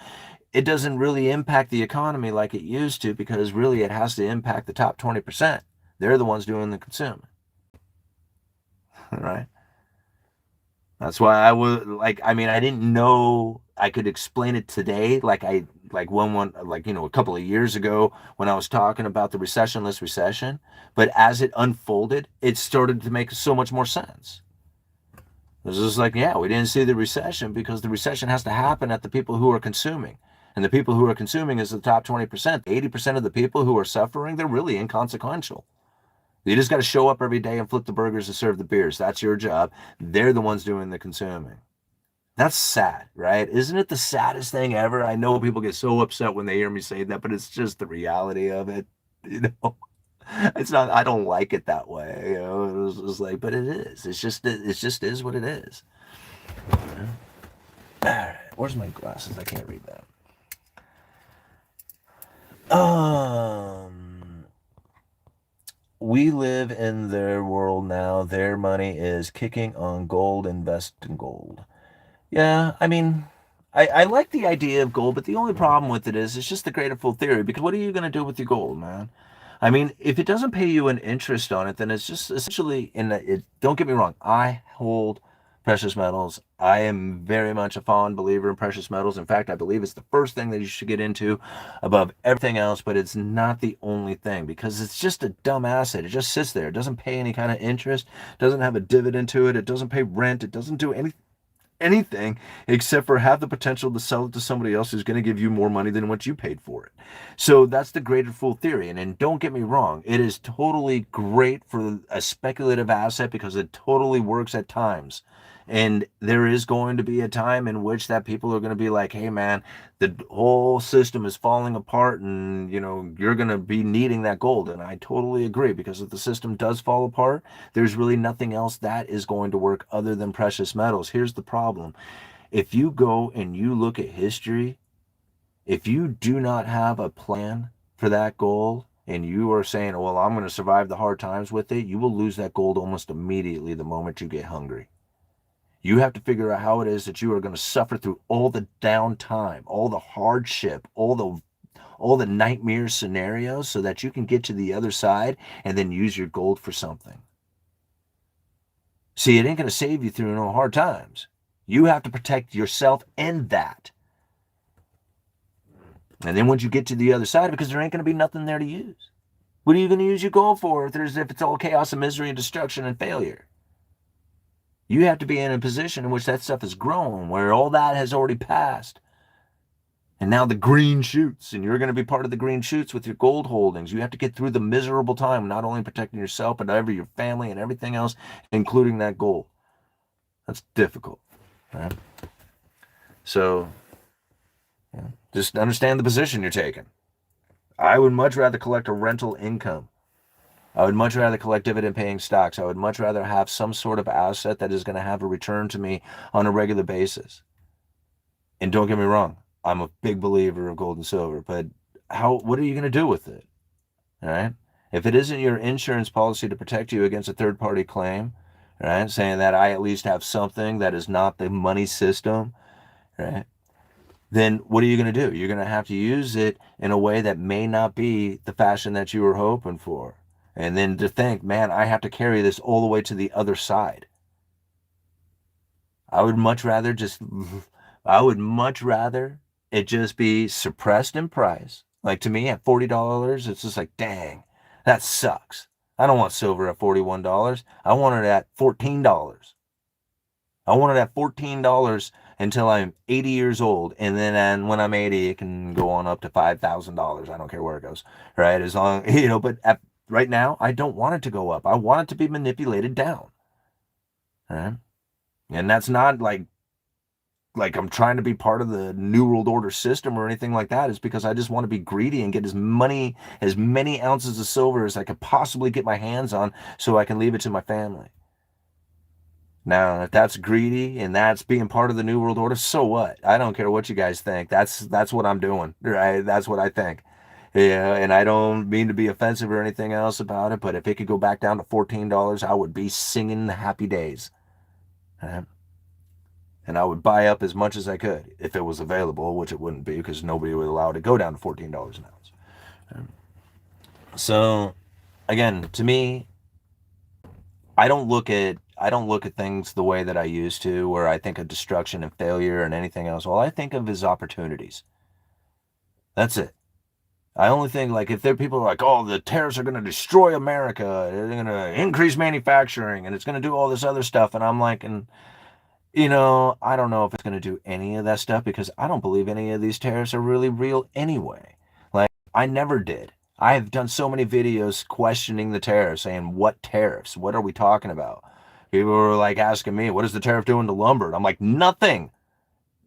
A: It doesn't really impact the economy like it used to, because really it has to impact the top 20%. They're the ones doing the consuming, right? That's why I was like, I mean, I didn't know I could explain it today, a couple of years ago when I was talking about the recessionless recession. But as it unfolded, it started to make so much more sense. It was just like, yeah, we didn't see the recession because the recession has to happen at the people who are consuming. And the people who are consuming is the top 20%. 80% of the people who are suffering, they're really inconsequential. You just got to show up every day and flip the burgers and serve the beers. That's your job. They're the ones doing the consuming. That's sad, right? Isn't it the saddest thing ever? I know people get so upset when they hear me say that, but it's just the reality of it. You know, it's not, I don't like it that way. It's just like, but it is. It just is what it is. All right, where's my glasses? I can't read that. We live in their world now. Their money is kicking on gold, invest in gold. Yeah, I mean, I like the idea of gold, but the only problem with it is it's just the greater full theory, because what are you going to do with your gold, man? I mean, if it doesn't pay you an interest on it, then it's just essentially, don't get me wrong, I hold precious metals. I am very much a fond believer in precious metals. In fact, I believe it's the first thing that you should get into above everything else, but it's not the only thing because it's just a dumb asset. It just sits there. It doesn't pay any kind of interest, doesn't have a dividend to it, it doesn't pay rent, it doesn't do anything except for have the potential to sell it to somebody else who's going to give you more money than what you paid for it. So that's the greater fool theory. And don't get me wrong, it is totally great for a speculative asset because it totally works at times. And there is going to be a time in which that people are going to be like, hey man, the whole system is falling apart and you're going to be needing that gold. And I totally agree, because if the system does fall apart, there's really nothing else that is going to work other than precious metals. Here's the problem. If you go and you look at history, if you do not have a plan for that gold and you are saying, well, I'm going to survive the hard times with it, you will lose that gold almost immediately the moment you get hungry. You have to figure out how it is that you are going to suffer through all the downtime, all the hardship, all the nightmare scenarios so that you can get to the other side and then use your gold for something. See, it ain't going to save you through no hard times. You have to protect yourself and that. And then once you get to the other side, because there ain't going to be nothing there to use. What are you going to use your gold for if it's all chaos and misery and destruction and failure? You have to be in a position in which that stuff has grown, where all that has already passed. And now the green shoots, and you're going to be part of the green shoots with your gold holdings. You have to get through the miserable time, not only protecting yourself, but your family and everything else, including that gold. That's difficult, right? So, just understand the position you're taking. I would much rather collect a rental income. I would much rather collect dividend-paying stocks. I would much rather have some sort of asset that is going to have a return to me on a regular basis. And don't get me wrong, I'm a big believer of gold and silver, but what are you going to do with it? All right? If it isn't your insurance policy to protect you against a third-party claim, right, saying that I at least have something that is not the money system, right, then what are you going to do? You're going to have to use it in a way that may not be the fashion that you were hoping for. And then to think, man, I have to carry this all the way to the other side. I would much rather it just be suppressed in price. Like to me, at $40, it's just like, dang, that sucks. I don't want silver at $41. I want it at $14. I want it at $14 until I'm 80 years old. And then when I'm 80, it can go on up to $5,000. I don't care where it goes, right? As long, but right now, I don't want it to go up. I want it to be manipulated down. Right? And that's not like I'm trying to be part of the New World Order system or anything like that. It's because I just want to be greedy and get as many ounces of silver as I could possibly get my hands on so I can leave it to my family. Now, if that's greedy and that's being part of the New World Order, so what? I don't care what you guys think. That's what I'm doing, right? That's what I think. Yeah, and I don't mean to be offensive or anything else about it, but if it could go back down to $14, I would be singing happy days. Right? And I would buy up as much as I could if it was available, which it wouldn't be because nobody would allow it to go down to $14 an ounce. Right? So, again, to me, I don't look at things the way that I used to, where I think of destruction and failure and anything else. All I think of is opportunities. That's it. I only think, like, if there are people are like, oh, the tariffs are going to destroy America, they're going to increase manufacturing, and it's going to do all this other stuff. And I'm like, I don't know if it's going to do any of that stuff because I don't believe any of these tariffs are really real anyway. Like, I never did. I have done so many videos questioning the tariffs, saying, what tariffs? What are we talking about? People were like asking me, what is the tariff doing to lumber? And I'm like, nothing.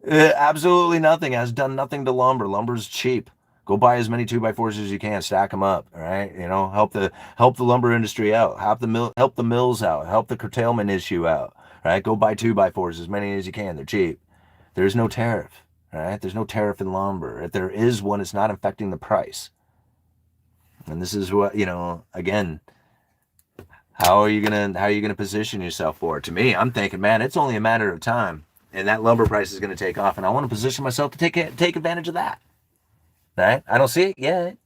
A: Absolutely nothing. It has done nothing to lumber. Lumber's cheap. Go buy as many 2x4s as you can, stack them up, all right? Help the lumber industry out, help the mills out, help the curtailment issue out, right? Go buy 2x4s, as many as you can. They're cheap. There's no tariff, right? There's no tariff in lumber. If there is one, it's not affecting the price. And this is what, again, how are you gonna position yourself for it? To me, I'm thinking, man, it's only a matter of time, and that lumber price is going to take off, and I want to position myself to take advantage of that. Right? I don't see it yet.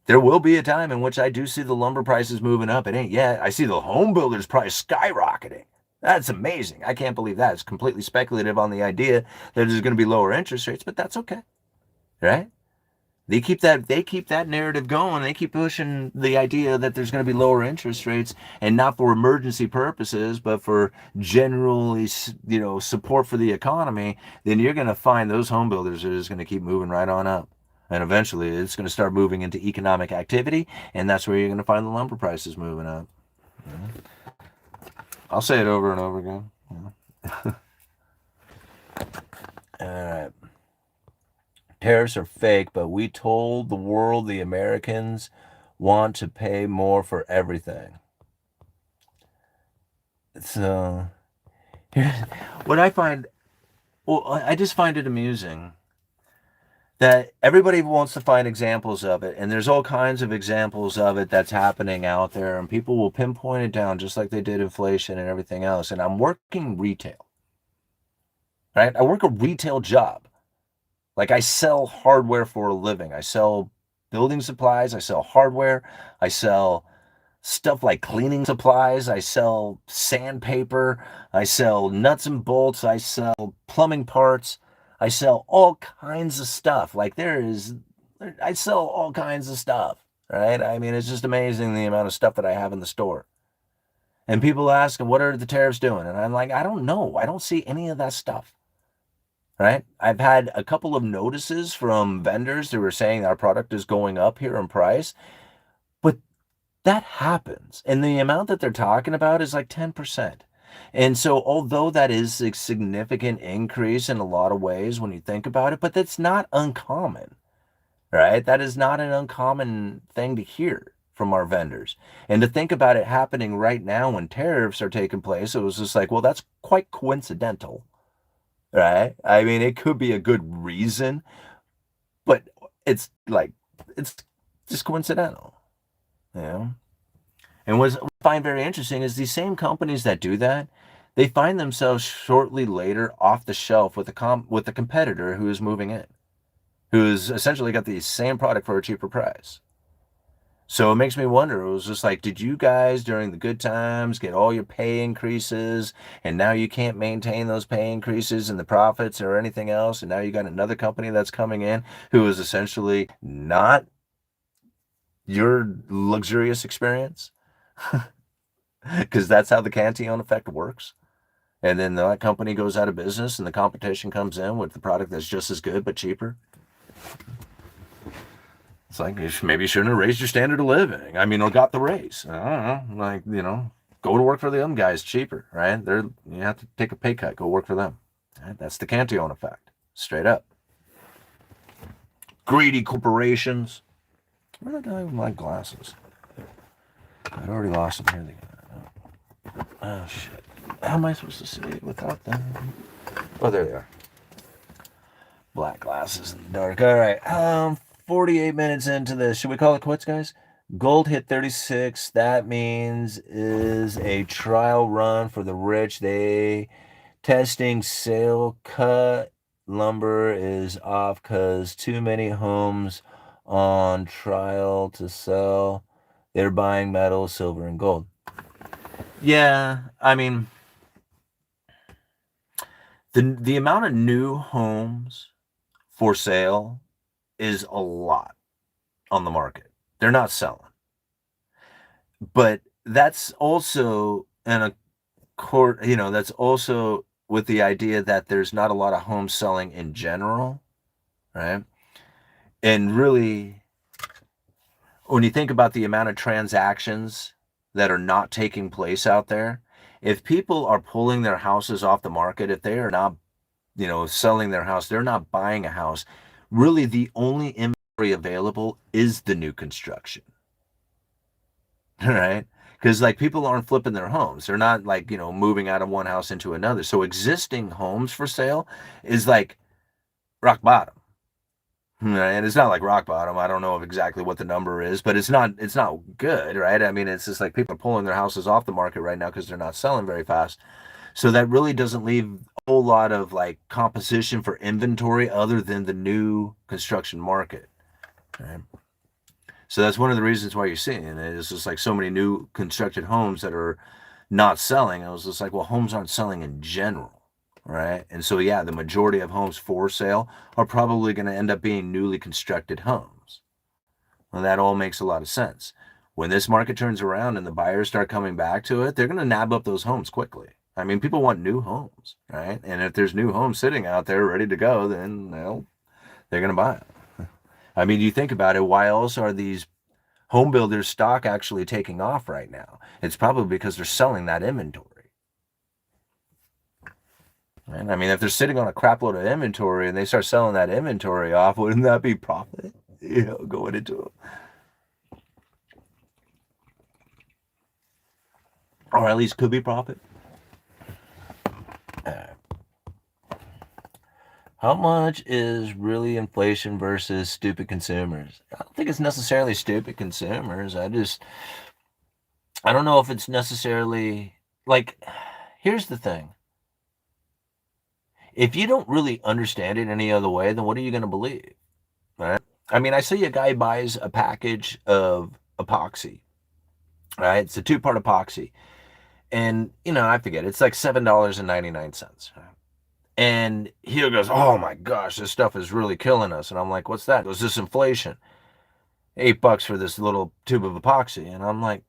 A: There will be a time in which I do see the lumber prices moving up. It ain't yet. I see the home builders price skyrocketing. That's amazing. I can't believe that. It's completely speculative on the idea that there's going to be lower interest rates, but that's okay, right? They keep that narrative going. They keep pushing the idea that there's going to be lower interest rates, and not for emergency purposes, but for generally, support for the economy. Then you're going to find those home builders are just going to keep moving right on up, and eventually it's going to start moving into economic activity, and that's where you're going to find the lumber prices moving up. I'll say it over and over again. All right. Tariffs are fake, but we told the world the Americans want to pay more for everything. So, what I find, well, I just find it amusing that everybody wants to find examples of it, and there's all kinds of examples of it that's happening out there, and people will pinpoint it down just like they did inflation and everything else. And I'm working retail, right? I work a retail job. Like, I sell hardware for a living. I sell building supplies. I sell hardware. I sell stuff like cleaning supplies. I sell sandpaper. I sell nuts and bolts. I sell plumbing parts. I sell all kinds of stuff. Like, I sell all kinds of stuff, right? I mean, it's just amazing the amount of stuff that I have in the store. And people ask, what are the tariffs doing? And I'm like, I don't know. I don't see any of that stuff. Right? I've had a couple of notices from vendors who were saying our product is going up here in price, but that happens. And the amount that they're talking about is like 10%. And so, although that is a significant increase in a lot of ways when you think about it, but that's not uncommon, right? That is not an uncommon thing to hear from our vendors. And to think about it happening right now when tariffs are taking place, it was just like, well, that's quite coincidental. Right? I mean, it could be a good reason, but it's just coincidental, you know? And what I find very interesting is these same companies that do that, they find themselves shortly later off the shelf with a competitor who is moving in, who's essentially got the same product for a cheaper price. So it makes me wonder, it was just like, did you guys during the good times get all your pay increases, and now you can't maintain those pay increases and the profits or anything else, and now you got another company that's coming in who is essentially not your luxurious experience? Because that's how the Cantillon effect works. And then that company goes out of business and the competition comes in with the product that's just as good but cheaper. It's like, maybe you shouldn't have raised your standard of living. I mean, or got the raise. I don't know. Like, go to work for them guys cheaper, right? You have to take a pay cut, go work for them. Right? That's the Cantillon effect, straight up. Greedy corporations. Where did I have my glasses? I'd already lost them here. Oh, shit. How am I supposed to see it without them? Oh, there they are. Black glasses in the dark. All right. 48 minutes into this. Should we call it quits, guys? Gold hit 36. That means is a trial run for the rich. They testing sale cut. Lumber is off because too many homes on trial to sell. They're buying metal, silver, and gold. Yeah, I mean, the amount of new homes for sale is a lot on the market. They're not selling. But that's also that's also with the idea that there's not a lot of homes selling in general, right? And really, when you think about the amount of transactions that are not taking place out there, if people are pulling their houses off the market, if they are not, selling their house, they're not buying a house, really the only inventory available is the new construction. Right? Because like people aren't flipping their homes. They're not like, moving out of one house into another. So existing homes for sale is like rock bottom. Right? And it's not like rock bottom. I don't know exactly what the number is, but it's not good, right? I mean, it's just like people are pulling their houses off the market right now because they're not selling very fast. So that really doesn't leave a whole lot of like composition for inventory other than the new construction market. Right? So that's one of the reasons why you're seeing it. It's just like so many new constructed homes that are not selling, I was just like, well, homes aren't selling in general, right? And so, yeah, the majority of homes for sale are probably going to end up being newly constructed homes. Well, that all makes a lot of sense. When this market turns around and the buyers start coming back to it, they're going to nab up those homes quickly. I mean, people want new homes, right? And if there's new homes sitting out there ready to go, then they're going to buy it. I mean, you think about it, why else are these home builders stock actually taking off right now? It's probably because they're selling that inventory. Right? I mean, if they're sitting on a crap load of inventory and they start selling that inventory off, wouldn't that be profit? Going into it. Or at least could be profit. How much is really inflation versus stupid consumers? I don't think it's necessarily stupid consumers. I don't know if it's necessarily like, here's the thing. If you don't really understand it any other way, then what are you going to believe? Right? I mean, I see a guy buys a package of epoxy, right? It's a 2-part epoxy. And, I forget, it's like $7.99. And he goes, oh my gosh, this stuff is really killing us. And I'm like, what's that? It was this inflation. $8 for this little tube of epoxy. And I'm like,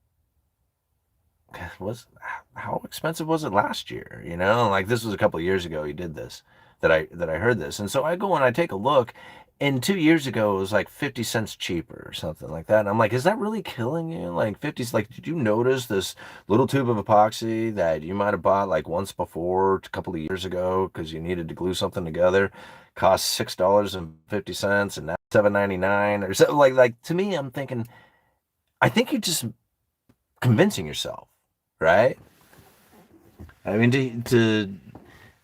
A: how expensive was it last year? Like this was a couple of years ago he did this, that I heard this. And so I go and I take a look, and 2 years ago it was like 50 cents cheaper or something like that. And I'm like, is that really killing you? Like 50, like, did you notice this little tube of epoxy that you might have bought like once before, a couple of years ago, because you needed to glue something together, cost $6.50 and now $7.99 or something? Like to me, I'm thinking, I think you're just convincing yourself, right? I mean, to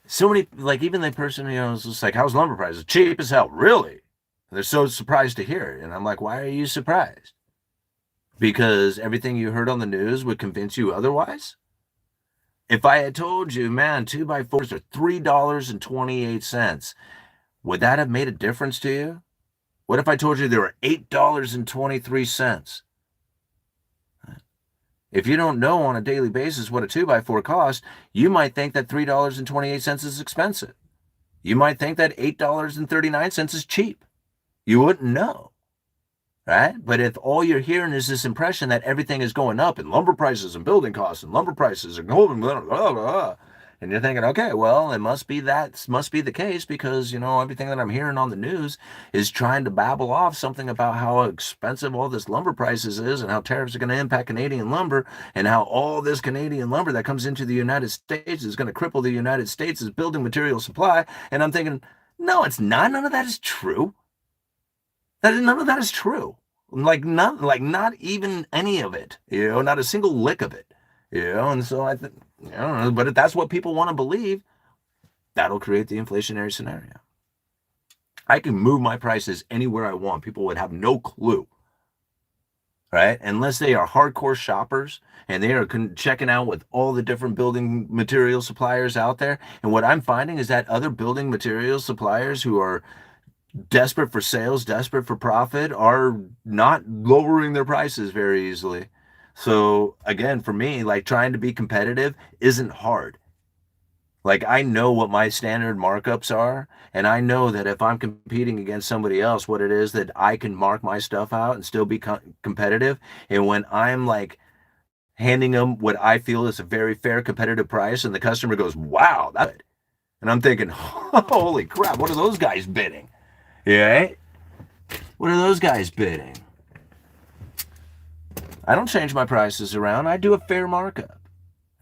A: so many, like even the person, is just like, how's lumber prices? Cheap as hell. Really? And they're so surprised to hear it. And I'm like, why are you surprised? Because everything you heard on the news would convince you otherwise? If I had told you, man, 2x4s are $3.28, would that have made a difference to you? What if I told you they were $8.23? If you don't know on a daily basis what a 2x4 costs, you might think that $3.28 is expensive. You might think that $8.39 is cheap. You wouldn't know, right? But if all you're hearing is this impression that everything is going up and lumber prices and building costs and lumber prices are going, blah, blah, blah, and you're thinking, okay, well, it must be the case because, everything that I'm hearing on the news is trying to babble off something about how expensive all this lumber prices is and how tariffs are going to impact Canadian lumber and how all this Canadian lumber that comes into the United States is going to cripple the United States' building material supply. And I'm thinking, no, it's not. None of that is true. None of that is true. Not even any of it, not a single lick of it, and so I don't know, but if that's what people want to believe, that'll create the inflationary scenario. I can move my prices anywhere I want. People would have no clue, right? Unless they are hardcore shoppers and they are checking out with all the different building material suppliers out there. And what I'm finding is that other building material suppliers who are desperate for sales, desperate for profit, are not lowering their prices very easily. So again, for me, like trying to be competitive isn't hard. Like I know what my standard markups are, and I know that if I'm competing against somebody else, what it is that I can mark my stuff out and still be competitive. And when I'm like handing them what I feel is a very fair competitive price, and the customer goes, "Wow, that's good," and I'm thinking, "Holy crap, what are those guys bidding?" Yeah. What are those guys bidding? I don't change my prices around. I do a fair markup,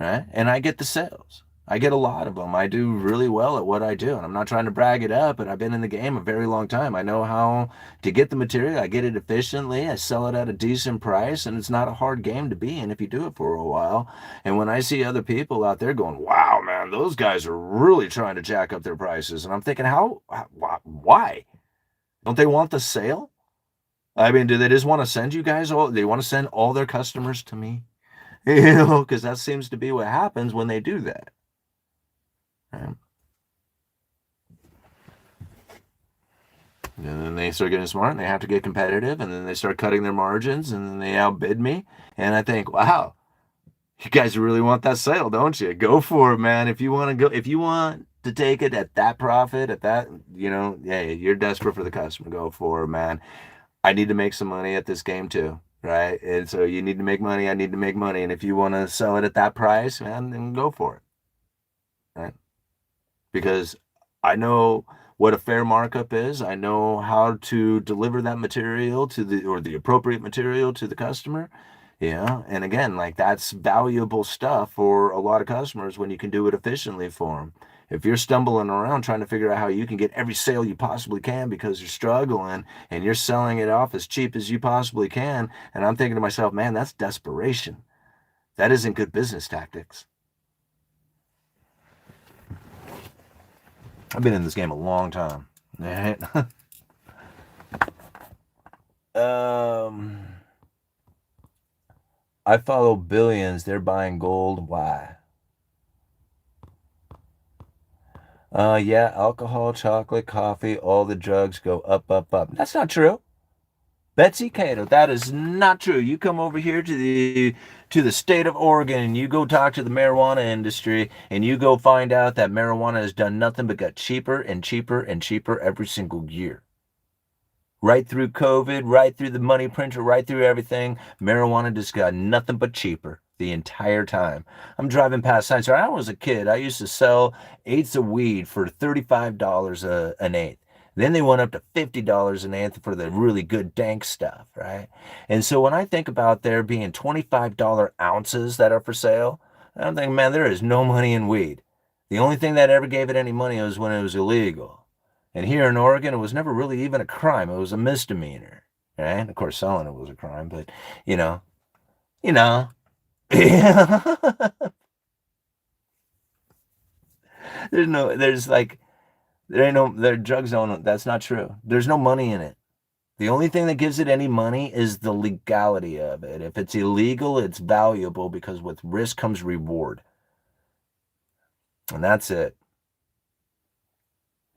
A: right? And I get the sales. I get a lot of them. I do really well at what I do. And I'm not trying to brag it up, but I've been in the game a very long time. I know how to get the material. I get it efficiently. I sell it at a decent price. And it's not a hard game to be in if you do it for a while. And when I see other people out there going, wow, man, those guys are really trying to jack up their prices. And I'm thinking, why? Don't they want the sale? I mean, do they just want to send you guys all? They want to send all their customers to me, because that seems to be what happens when they do that. Right? And then they start getting smart, and they have to get competitive, and then they start cutting their margins, and then they outbid me, and I think, wow, You guys really want that sale, don't you? Go for it, man. If you want to take it at that profit, at that, yeah, you're desperate for the customer. Go for it, man. I need to make some money at this game too, right? And so you need to make money. I need to make money. And if you want to sell it at that price, man, then go for it, right? Because I know what a fair markup is. I know how to deliver that material to the appropriate material to the customer. Yeah. And again, like that's valuable stuff for a lot of customers when you can do it efficiently for them. If you're stumbling around trying to figure out how you can get every sale you possibly can because you're struggling and you're selling it off as cheap as you possibly can, and I'm thinking to myself, man, that's desperation. That isn't good business tactics. I've been in this game a long time. Right? um, I follow billions. They're buying gold. Why? Yeah, alcohol, chocolate, coffee, all the drugs go up, up, up. That's not true. Betsy Cato, that is not true. You come over here to the state of Oregon and you go talk to the marijuana industry and you go find out that marijuana has done nothing but got cheaper and cheaper and cheaper every single year. Right through COVID, right through the money printer, right through everything, marijuana just got nothing but cheaper the entire time. I'm driving past signs. So when I was a kid, I used to sell eighths of weed for $35 an eighth. Then they went up to $50 an eighth for the really good dank stuff, right? And so when I think about there being $25 ounces that are for sale, I'm thinking, man, there is no money in weed. The only thing that ever gave it any money was when it was illegal. And here in Oregon, it was never really even a crime. It was a misdemeanor, right? And of course, selling it was a crime, but you know, you know, there's like, there ain't no, there drugs don't, that's not true. There's no money in it. The only thing that gives it any money is the legality of it. If it's illegal, it's valuable because with risk comes reward. And that's it.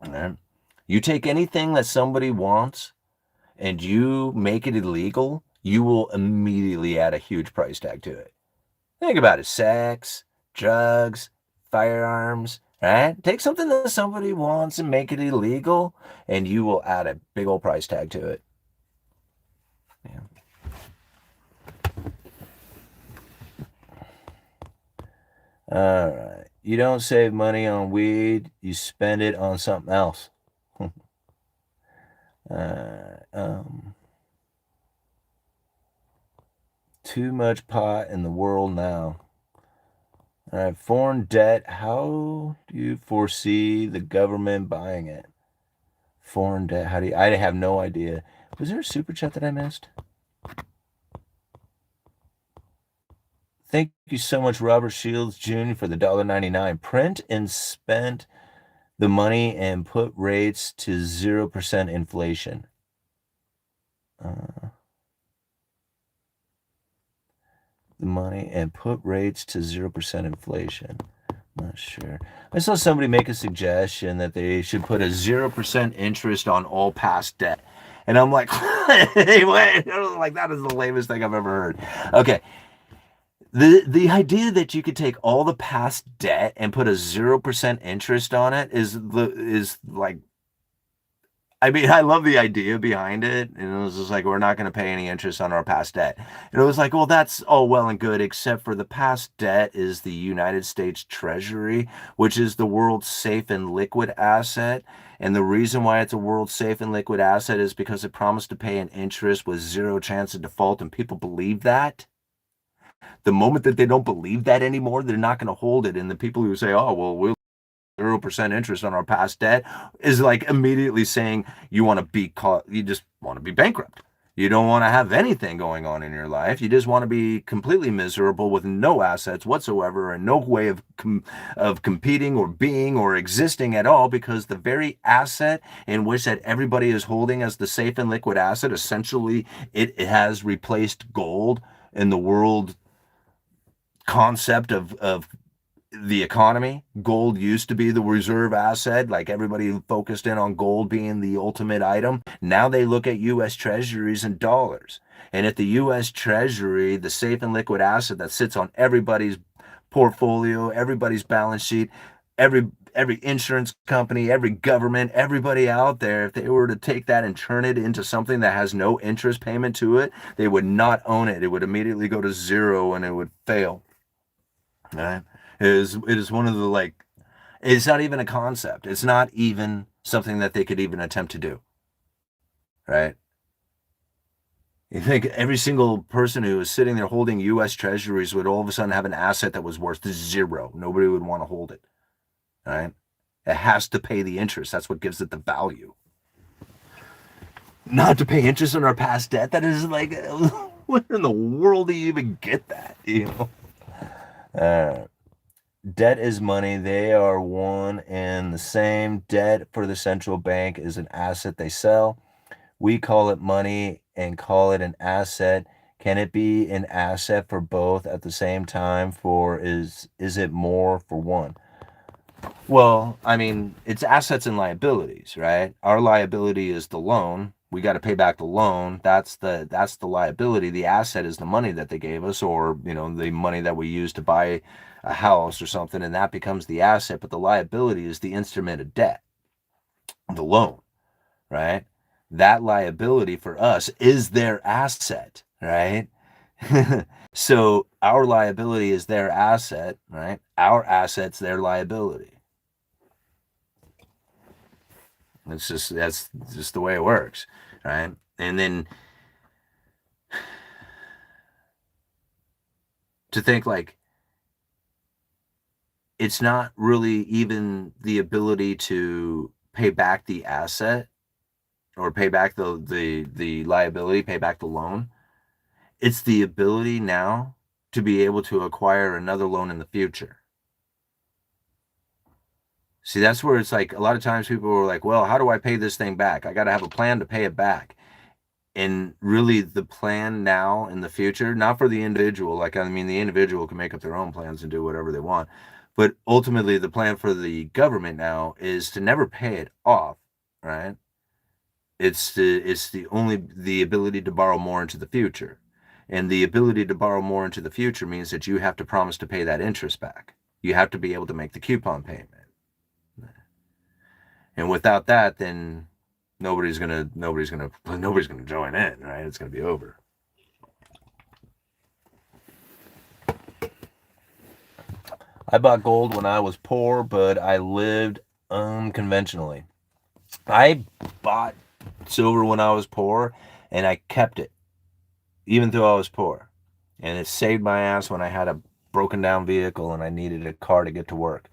A: All right? You take anything that somebody wants and you make it illegal, you will immediately add a huge price tag to it. Think about it: sex, drugs, firearms, right? Take something that somebody wants and make it illegal, and you will add a big old price tag to it. Yeah. All right. You don't save money on weed, you spend it on something else. um, Too much pot in the world now. All right, foreign debt. How do you foresee the government buying it? Foreign debt. How do you? I have no idea. Was there a super chat that I missed? Thank you so much, Robert Shields Jr. for the $1.99. Print and spent the money and put rates to 0% inflation. The money and put rates to 0% inflation. Not sure. I saw somebody make a suggestion that they should put a 0% interest on all past debt. And I'm like, hey, wait. Like, that is the lamest thing I've ever heard. Okay. The idea that you could take all the past debt and put a 0% interest on it is like, I mean, I love the idea behind it. And it was just like, we're not going to pay any interest on our past debt. And it was like, well, that's all well and good, except for the past debt is the United States Treasury, which is the world's safe and liquid asset. And the reason why it's a world safe and liquid asset is because it promised to pay an interest with zero chance of default. And people believe that. The moment that they don't believe that anymore, they're not going to hold it. And the people who say, oh, well, we'll 0% interest on our past debt is like immediately saying you want to be caught, you just want to be bankrupt. You don't want to have anything going on in your life. You just want to be completely miserable with no assets whatsoever and no way of competing or being or existing at all, because the very asset in which that everybody is holding as the safe and liquid asset, essentially it has replaced gold in the world concept of the economy. Gold used to be the reserve asset, like everybody focused in on gold being the ultimate item. Now they look at US Treasuries and dollars. And if the US Treasury, the safe and liquid asset that sits on everybody's portfolio, everybody's balance sheet, every insurance company, every government, everybody out there, if they were to take that and turn it into something that has no interest payment to it, they would not own it. It would immediately go to zero and it would fail. Right? It is one of the, like, it's not even a concept. It's not even something that they could even attempt to do. Right? You think every single person who is sitting there holding US Treasuries would all of a sudden have an asset that was worth zero. Nobody would want to hold it. Right? It has to pay the interest. That's what gives it the value. Not to pay interest on our past debt. That is like, where in the world do you even get that? Debt is money. They are one and the same. Debt for the central bank is an asset they sell. We call it money and call it an asset. Can it be an asset for both at the same time? Is it more for one? Well, I mean, it's assets and liabilities, right? Our liability is the loan. We got to pay back the loan. That's the liability. The asset is the money that they gave us, or the money that we use to buy a house or something, and that becomes the asset. But the liability is the instrument of debt, the loan, right? That liability for us is their asset, right? So our liability is their asset, right? Our asset's their liability. That's just the way it works, right? And then to think, like, it's not really even the ability to pay back the asset or pay back the liability, pay back the loan. It's the ability now to be able to acquire another loan in the future. See, that's where it's like a lot of times people are like, well, how do I pay this thing back? I got to have a plan to pay it back. And really, the plan now in the future, not for the individual, like, I mean, the individual can make up their own plans and do whatever they want. But ultimately, the plan for the government now is to never pay it off, right? It's the ability to borrow more into the future. And the ability to borrow more into the future means that you have to promise to pay that interest back. You have to be able to make the coupon payment. And without that, then nobody's gonna join in, right? It's gonna be over. I bought gold when I was poor, but I lived unconventionally. I bought silver when I was poor, and I kept it, even though I was poor. And it saved my ass when I had a broken down vehicle and I needed a car to get to work.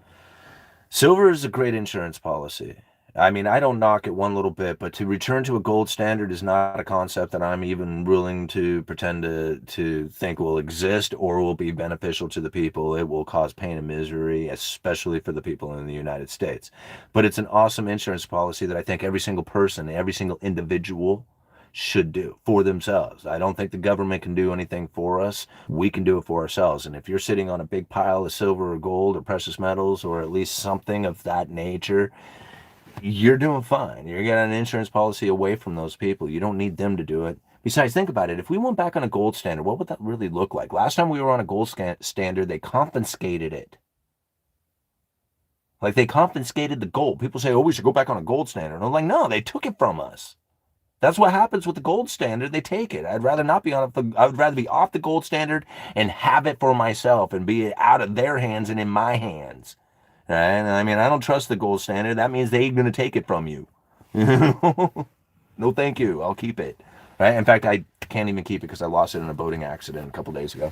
A: Silver is a great insurance policy. I mean, I don't knock it one little bit, but to return to a gold standard is not a concept that I'm even willing to pretend to think will exist or will be beneficial to the people. It will cause pain and misery, especially for the people in the United States. But it's an awesome insurance policy that I think every single person, every single individual should do for themselves. I don't think the government can do anything for us. We can do it for ourselves. And if you're sitting on a big pile of silver or gold or precious metals or at least something of that nature, you're doing fine. You're getting an insurance policy away from those people. You don't need them to do it. Besides, think about it. If we went back on a gold standard, what would that really look like? Last time we were on a gold standard, they confiscated it. Like, they confiscated the gold. People say, oh, we should go back on a gold standard. And I'm like, no, they took it from us. That's what happens with the gold standard. They take it. I'd rather not be on it. I would rather be off the gold standard and have it for myself and be out of their hands and in my hands. Right? I mean, I don't trust the gold standard. That means they're going to take it from you. No, thank you. I'll keep it. Right? In fact, I can't even keep it because I lost it in a boating accident a couple days ago.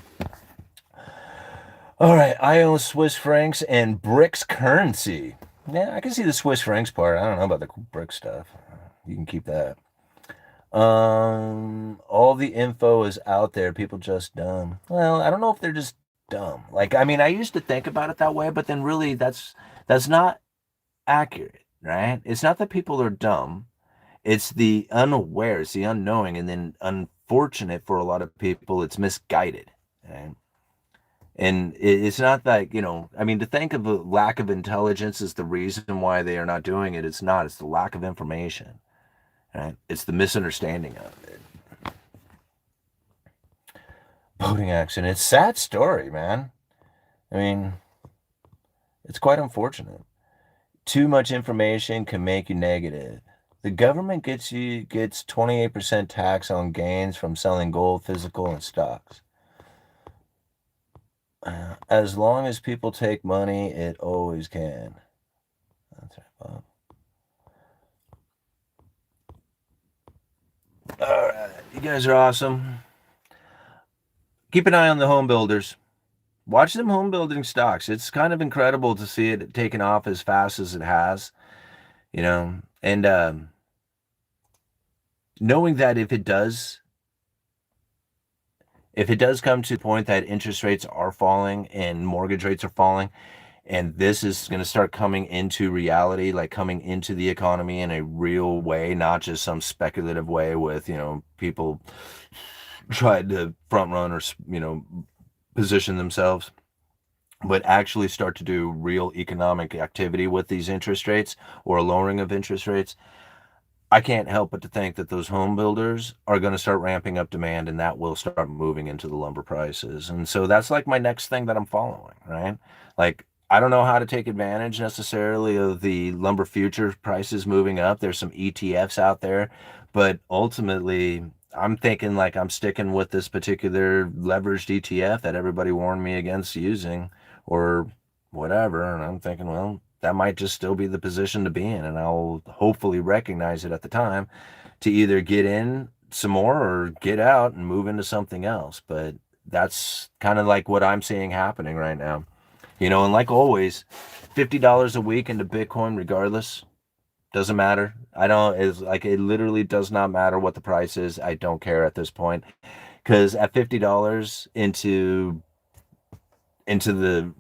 A: All right. I own Swiss francs and BRICS currency. Yeah, I can see the Swiss francs part. I don't know about the BRICS stuff. You can keep that. All the info is out there. People just dumb. Well, I don't know if they're just dumb. Like, I mean, I used to think about it that way, but then really that's not accurate, right? It's not that people are dumb. It's the unaware, it's the unknowing, and then unfortunate for a lot of people, it's misguided. Right? And it's not like, I mean, to think of a lack of intelligence is the reason why they are not doing it. It's not. It's the lack of information, right? It's the misunderstanding of it. Boating accident. It's a sad story, man. I mean, it's quite unfortunate. Too much information can make you negative. The government gets 28% tax on gains from selling gold, physical, and stocks. As long as people take money, it always can. That's right, Bob. All right, you guys are awesome. Keep an eye on the home builders. Watch them home building stocks. It's kind of incredible to see it taking off as fast as it has, and knowing that if it does come to the point that interest rates are falling and mortgage rates are falling, and this is going to start coming into reality, like coming into the economy in a real way, not just some speculative way with, people trying to front run or, position themselves, but actually start to do real economic activity with these interest rates or a lowering of interest rates. I can't help but to think that those home builders are going to start ramping up demand, and that will start moving into the lumber prices. And so that's like my next thing that I'm following, right? Like, I don't know how to take advantage necessarily of the lumber future prices moving up. There's some ETFs out there, but ultimately, I'm thinking like I'm sticking with this particular leveraged ETF that everybody warned me against using or whatever. And I'm thinking, well, that might just still be the position to be in, and I'll hopefully recognize it at the time to either get in some more or get out and move into something else. But that's kind of like what I'm seeing happening right now. And like always, $50 a week into Bitcoin regardless. Doesn't matter. I don't, it's like it literally does not matter what the price is. I don't care at this point. Because at $50 into the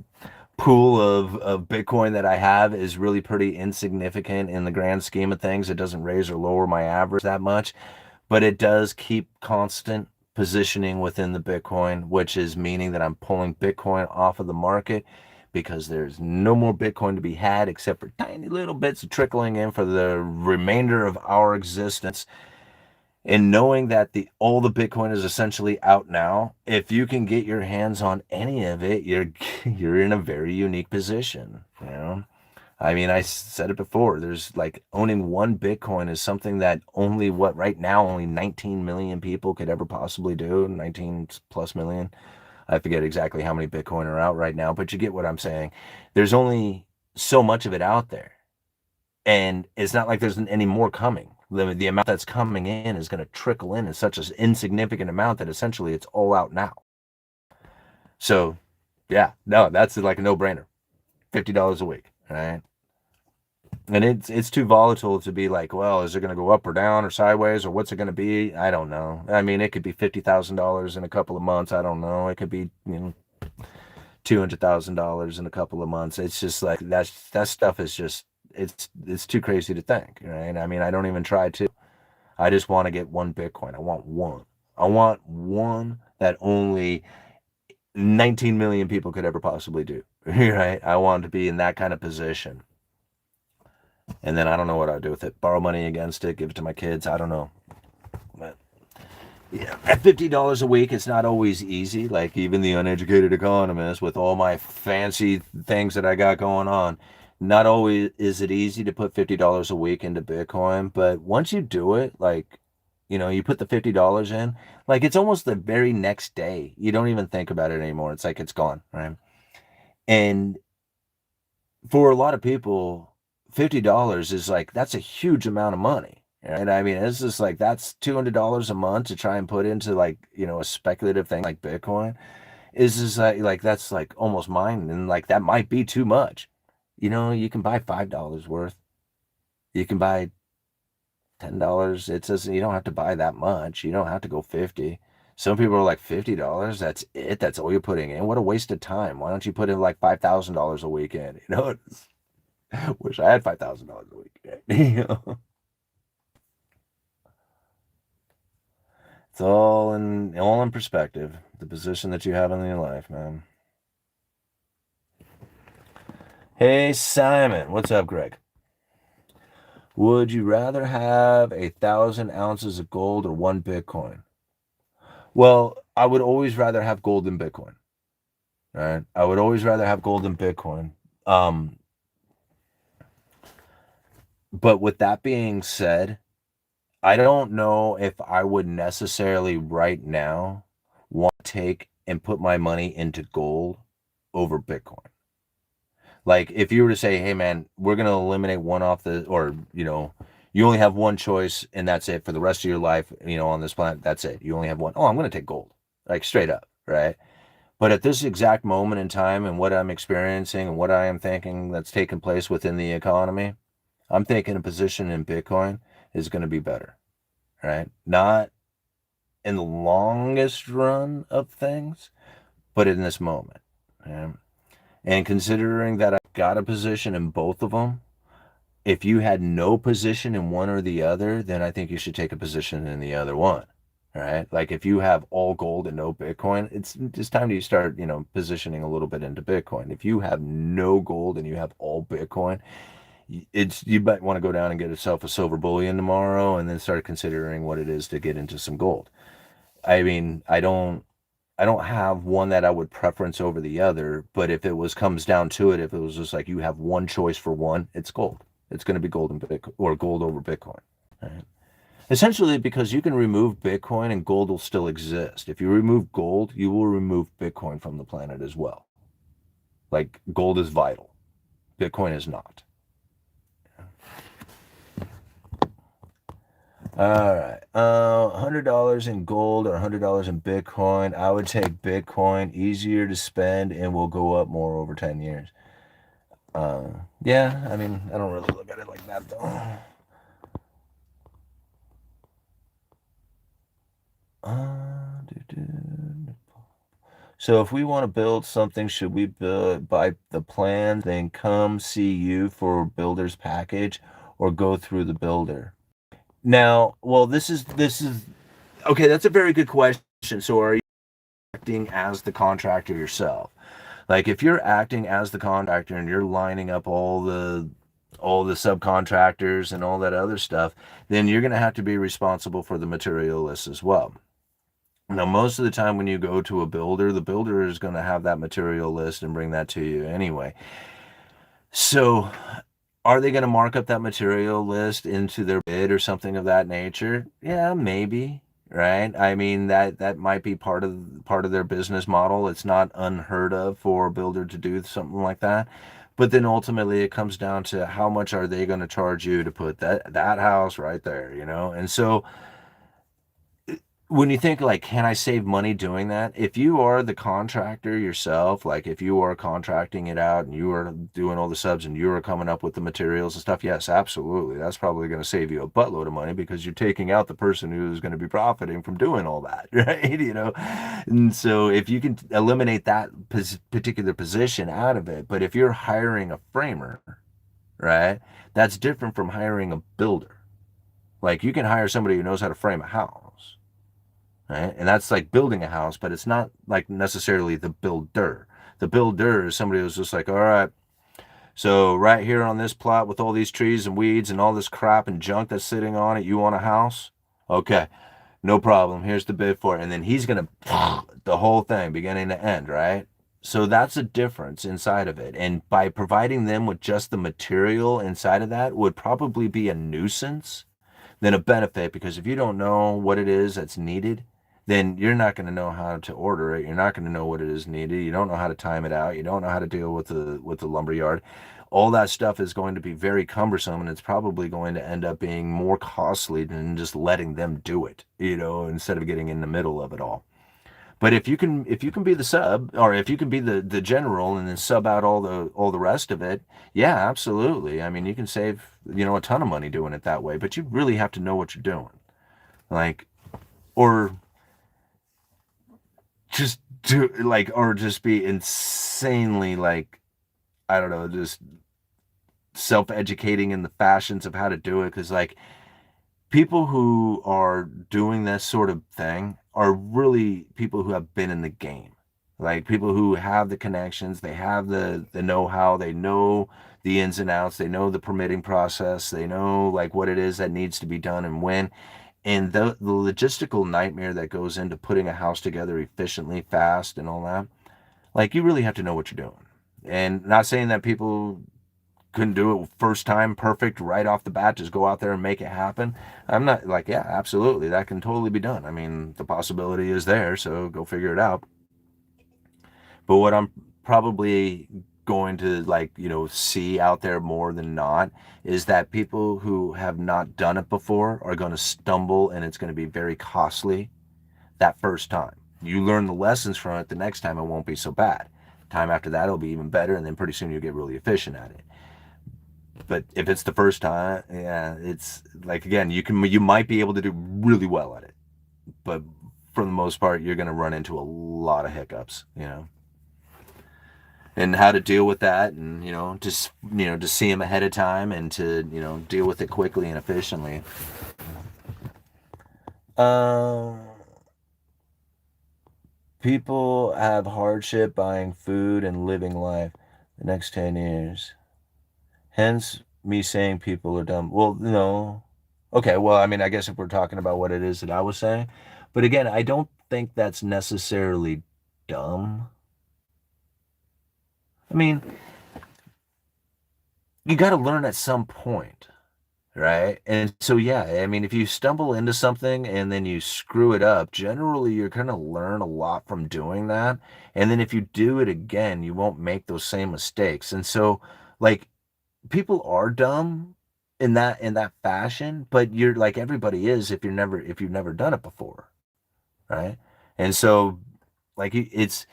A: pool of Bitcoin that I have is really pretty insignificant in the grand scheme of things. It doesn't raise or lower my average that much, but it does keep constant positioning within the Bitcoin, which is meaning that I'm pulling Bitcoin off of the market because there's no more Bitcoin to be had except for tiny little bits of trickling in for the remainder of our existence. And knowing that all the Bitcoin is essentially out now, if you can get your hands on any of it, you're in a very unique position. I mean, I said it before. There's like owning one Bitcoin is something that right now only 19 million people could ever possibly do. 19 plus million. I forget exactly how many Bitcoin are out right now, but you get what I'm saying. There's only so much of it out there. And it's not like there's any more coming. The amount that's coming in is going to trickle in such an insignificant amount that essentially it's all out now. So, yeah, no, that's like a no-brainer. $50 a week, right? And it's too volatile to be like, well, is it going to go up or down or sideways or what's it going to be? I don't know. I mean, it could be $50,000 in a couple of months. I don't know. It could be, $200,000 in a couple of months. It's just like that stuff is just it's too crazy to think, right? I mean, I don't even try to. I just want to get one Bitcoin. I want one. I want one that only 19 million people could ever possibly do, right? I want to be in that kind of position. And then I don't know what I'd do with it. Borrow money against it, give it to my kids. I don't know. But yeah, at $50 a week, it's not always easy. Like even the Uneducated Economist, with all my fancy things that I got going on, not always is it easy to put $50 a week into Bitcoin. But once you do it, like, you put the $50 in, like it's almost the very next day. You don't even think about it anymore. It's like it's gone, right? And for a lot of people, $50 is like that's a huge amount of money. And I mean, it's just like that's $200 a month to try and put into like, a speculative thing like Bitcoin. Is just like that's like almost mine. And like that might be too much. You can buy $5 worth. You can buy $10. It says you don't have to buy that much. You don't have to go 50. Some people are like $50. That's it. That's all you're putting in. What a waste of time. Why don't you put in like $5,000 a weekend? Wish I had $5,000 a week. It's all in perspective. The position that you have in your life, man. Hey, Simon. What's up, Greg? Would you rather have 1,000 ounces of gold or one Bitcoin? Well, I would always rather have gold than Bitcoin. Right? I would always rather have gold than Bitcoin. Um, but with that being said, I don't know if I would necessarily right now want to take and put my money into gold over Bitcoin. Like if you were to say, "Hey man, we're going to eliminate one off the or, you only have one choice and that's it for the rest of your life, on this planet, that's it. You only have one. Oh, I'm going to take gold." Like straight up, right? But at this exact moment in time and what I'm experiencing and what I am thinking that's taking place within the economy, I'm thinking a position in Bitcoin is going to be better, right? Not in the longest run of things, but in this moment. Right? And considering that I've got a position in both of them, if you had no position in one or the other, then I think you should take a position in the other one. Right? Like if you have all gold and no Bitcoin, it's just time to start, positioning a little bit into Bitcoin. If you have no gold and you have all Bitcoin, you might want to go down and get yourself a silver bullion tomorrow and then start considering what it is to get into some gold. I mean, I don't have one that I would preference over the other, but if it was comes down to it, if it was just like you have one choice for one, it's gold. It's going to be gold and Bitcoin or gold over Bitcoin. Right? Essentially, because you can remove Bitcoin and gold will still exist. If you remove gold, you will remove Bitcoin from the planet as well. Like gold is vital, Bitcoin is not. All right. $100 in gold or $100 in Bitcoin. I would take Bitcoin, easier to spend, and will go up more over 10 years. Yeah, I mean, I don't really look at it like that though. So if we want to build something, should we buy the plan, then come see you for builder's package, or go through the builder? Now, well, this is okay. That's a very good question. So are you acting as the contractor yourself? Like if you're acting as the contractor and you're lining up all the subcontractors and all that other stuff, then you're going to have to be responsible for the material list as well. Now, most of the time when you go to a builder, the builder is going to have that material list and bring that to you anyway. So, are they going to mark up that material list into their bid or something of that nature? Yeah, maybe, right? I mean that might be part of their business model. It's not unheard of for a builder to do something like that. But then ultimately it comes down to how much are they going to charge you to put that house right there? And so when you think like, can I save money doing that? If you are the contractor yourself, like if you are contracting it out and you are doing all the subs and you are coming up with the materials and stuff, yes, absolutely. That's probably going to save you a buttload of money because you're taking out the person who's going to be profiting from doing all that, right? And so if you can eliminate that particular position out of it, but if you're hiring a framer, right, that's different from hiring a builder. Like you can hire somebody who knows how to frame a house, right? And that's like building a house, but it's not like necessarily the builder. The builder is somebody who's just like, all right, so right here on this plot with all these trees and weeds and all this crap and junk that's sitting on it, you want a house? Okay, no problem. Here's the bid for it. And then he's going to the whole thing beginning to end, right? So that's a difference inside of it. And by providing them with just the material inside of that would probably be a nuisance than a benefit because if you don't know what it is that's needed, then you're not going to know how to order it. You're not going to know what it is needed. You don't know how to time it out. You don't know how to deal with the lumberyard. All that stuff is going to be very cumbersome and it's probably going to end up being more costly than just letting them do it, instead of getting in the middle of it all. But if you can be the sub or if you can be the general and then sub out all the rest of it, yeah, absolutely. I mean, you can save, a ton of money doing it that way, but you really have to know what you're doing. Like or just do like or just be insanely like I don't know, just self-educating in the fashions of how to do it cuz like people who are doing this sort of thing are really people who have been in the game. Like people who have the connections, they have the know-how, they know the ins and outs, they know the permitting process, they know like what it is that needs to be done and when. And the logistical nightmare that goes into putting a house together efficiently, fast, and all that, like you really have to know what you're doing. And not saying that people couldn't do it first time perfect right off the bat, just go out there and make it happen. I'm not like, yeah, absolutely, that can totally be done. I mean, the possibility is there, so go figure it out. But what I'm probably going to like, see out there more than not is that people who have not done it before are going to stumble and it's going to be very costly that first time. You learn the lessons from it, the next time it won't be so bad. Time after that it'll be even better, and then pretty soon you'll get really efficient at it. But if it's the first time, yeah, it's like again, you might be able to do really well at it, but for the most part, you're going to run into a lot of hiccups. And how to deal with that, and just to see them ahead of time and to deal with it quickly and efficiently. Um, People have hardship buying food and living life the next 10 years. Hence, me saying people are dumb. Well, no. Okay, well, I mean, I guess if we're talking about what it is that I was saying. But again, I don't think that's necessarily dumb. I mean, you got to learn at some point, right? And so, yeah, I mean, if you stumble into something and then you screw it up, generally you're going to learn a lot from doing that. And then if you do it again, you won't make those same mistakes. And so, like, people are dumb in that fashion, but you're like everybody is if you've never done it before, right? And so, like, it's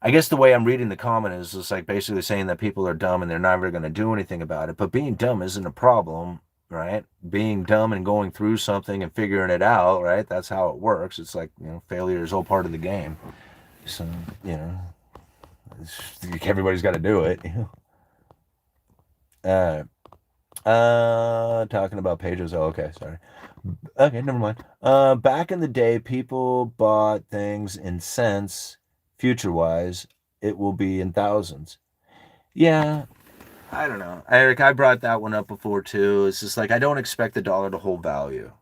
A: I guess the way I'm reading the comment is just like basically saying that people are dumb and they're never going to do anything about it. But being dumb isn't a problem, right? Being dumb and going through something and figuring it out, right? That's how it works. It's like, failure is all part of the game. So, you know, everybody's got to do it. uh, Talking about pages. Oh, okay, sorry. Okay, never mind. Back in the day, people bought things in cents. Future wise, it will be in thousands. Yeah, I don't know. Eric, I brought that one up before too. It's just like I don't expect the dollar to hold value.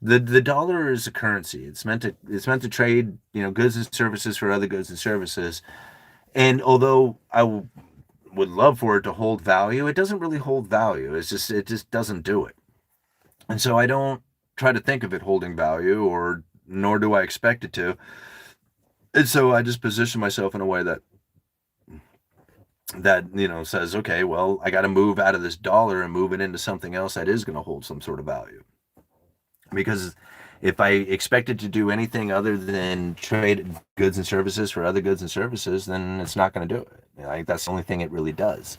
A: The dollar is a currency. It's meant to trade, goods and services for other goods and services. And although would love for it to hold value, it doesn't really hold value. It just doesn't do it. And so I don't try to think of it holding value, or nor do I expect it to. And so I just position myself in a way that says, okay, well, I got to move out of this dollar and move it into something else that is going to hold some sort of value. Because if I expect it to do anything other than trade goods and services for other goods and services, then it's not going to do it. Like that's the only thing it really does.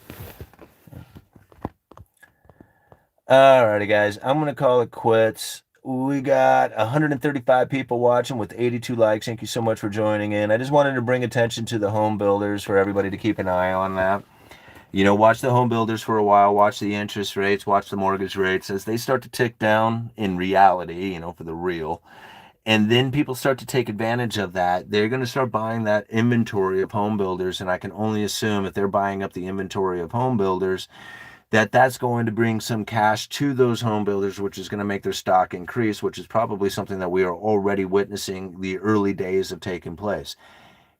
A: Alrighty, guys, I'm gonna call it quits. We got 135 people watching with 82 likes. Thank you so much for joining in. I just wanted to bring attention to the home builders for everybody to keep an eye on that. Watch the home builders for a while, watch the interest rates, watch the mortgage rates as they start to tick down in reality, for the real. And then people start to take advantage of that. They're going to start buying that inventory of home builders. And I can only assume if they're buying up the inventory of home builders, that's going to bring some cash to those home builders, which is going to make their stock increase, which is probably something that we are already witnessing the early days of taking place.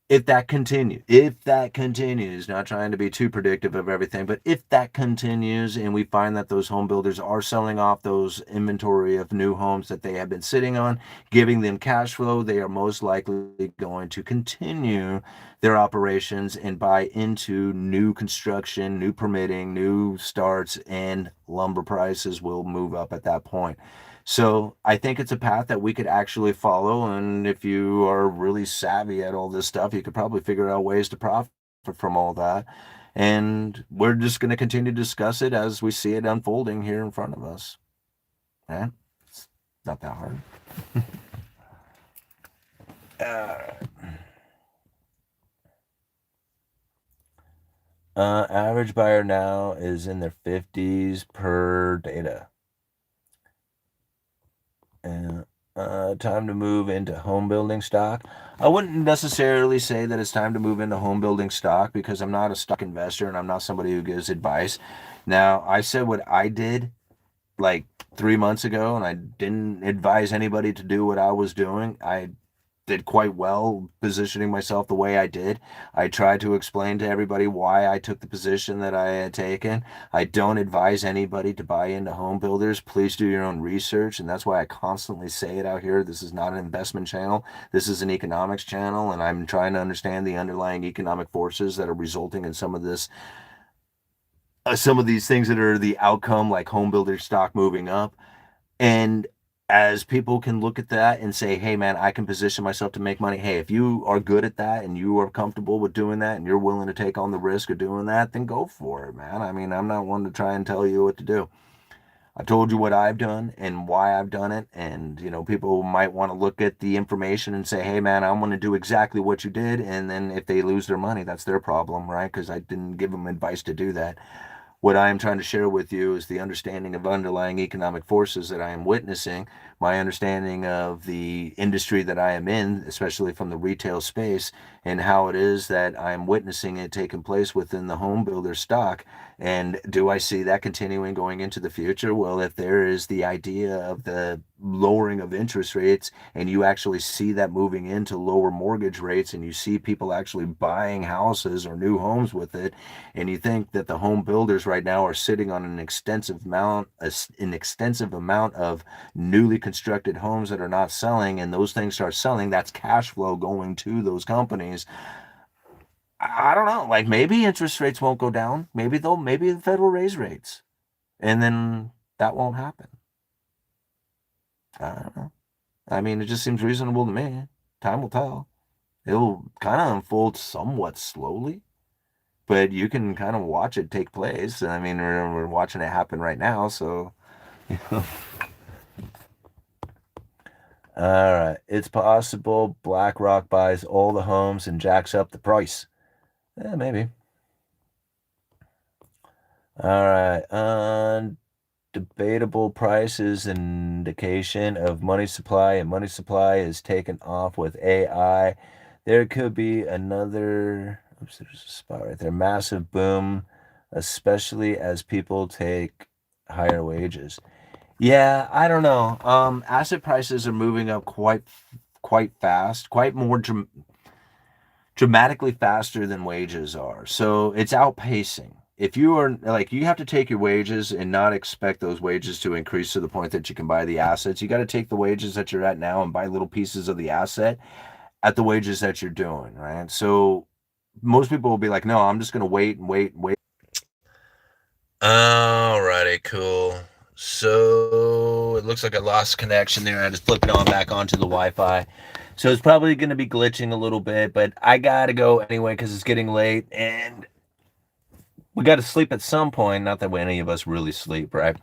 A: If that continues, not trying to be too predictive of everything, but if that continues and we find that those home builders are selling off those inventory of new homes that they have been sitting on, giving them cash flow, they are most likely going to continue their operations and buy into new construction, new permitting, new starts, and lumber prices will move up at that point. So I think it's a path that we could actually follow. And if you are really savvy at all this stuff, you could probably figure out ways to profit from all that. And we're just going to continue to discuss it as we see it unfolding here in front of us. Yeah, it's not that hard. Average buyer now is in their 50s per data. time to move into home building stock. I wouldn't necessarily say that it's time to move into home building stock because I'm not a stock investor and I'm not somebody who gives advice. Now, I said what I did like 3 months ago, and I didn't advise anybody to do what I was doing. I did quite well positioning myself the way I did. I tried to explain to everybody why I took the position that I had taken. I don't advise anybody to buy into home builders. Please do your own research, and that's why I constantly say it out here. This is not an investment channel. This is an economics channel, and I'm trying to understand the underlying economic forces that are resulting in some of these things that are the outcome, like home builder stock moving up. And as people can look at that and say, hey, man, I can position myself to make money. Hey, if you are good at that and you are comfortable with doing that and you're willing to take on the risk of doing that, then go for it, man. I mean, I'm not one to try and tell you what to do. I told you what I've done and why I've done it. And, people might want to look at the information and say, hey, man, I want to do exactly what you did. And then if they lose their money, that's their problem, right? Because I didn't give them advice to do that. What I am trying to share with you is the understanding of underlying economic forces that I am witnessing, my understanding of the industry that I am in, especially from the retail space, and how it is that I am witnessing it taking place within the home builder stock. And do I see that continuing going into the future? Well, if there is the idea of the lowering of interest rates and you actually see that moving into lower mortgage rates and you see people actually buying houses or new homes with it, and you think that the home builders right now are sitting on an extensive amount of newly constructed homes that are not selling, and those things start selling, that's cash flow going to those companies. I don't know. Like maybe interest rates won't go down. Maybe the Fed will raise rates, and then that won't happen. I don't know. I mean, it just seems reasonable to me. Time will tell. It'll kind of unfold somewhat slowly, but you can kind of watch it take place. I mean, we're watching it happen right now, so. All right. It's possible BlackRock buys all the homes and jacks up the price. Maybe. All right. Undebatable price is an indication of money supply, and money supply is taken off with AI. There could be another, oops, there's a spot right there, massive boom, especially as people take higher wages. Yeah, I don't know. Asset prices are moving up quite fast, quite more dramatically faster than wages are. So it's outpacing. If you are like, you have to take your wages and not expect those wages to increase to the point that you can buy the assets. You got to take the wages that you're at now and buy little pieces of the asset at the wages that you're doing, right? So most people will be like, no, I'm just going to wait and wait and wait. Alrighty, cool. So it looks like I lost connection there. I just flipped it on back onto the Wi-Fi. So it's probably going to be glitching a little bit, but I got to go anyway because it's getting late and we got to sleep at some point. Not that any of us really sleep, right?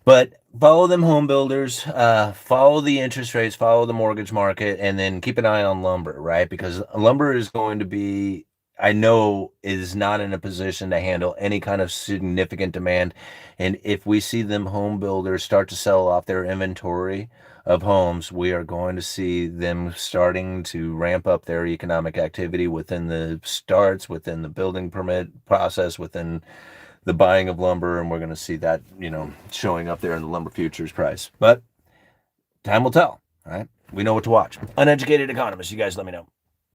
A: But follow them home builders, follow the interest rates, follow the mortgage market, and then keep an eye on lumber, right? Because lumber is going to be, I know, is not in a position to handle any kind of significant demand. And if we see them home builders start to sell off their inventory of homes, we are going to see them starting to ramp up their economic activity within the starts, within the building permit process, within the buying of lumber, and we're going to see that, showing up there in the lumber futures price. But time will tell, right? We know what to watch. Uneducated Economist, you guys let me know.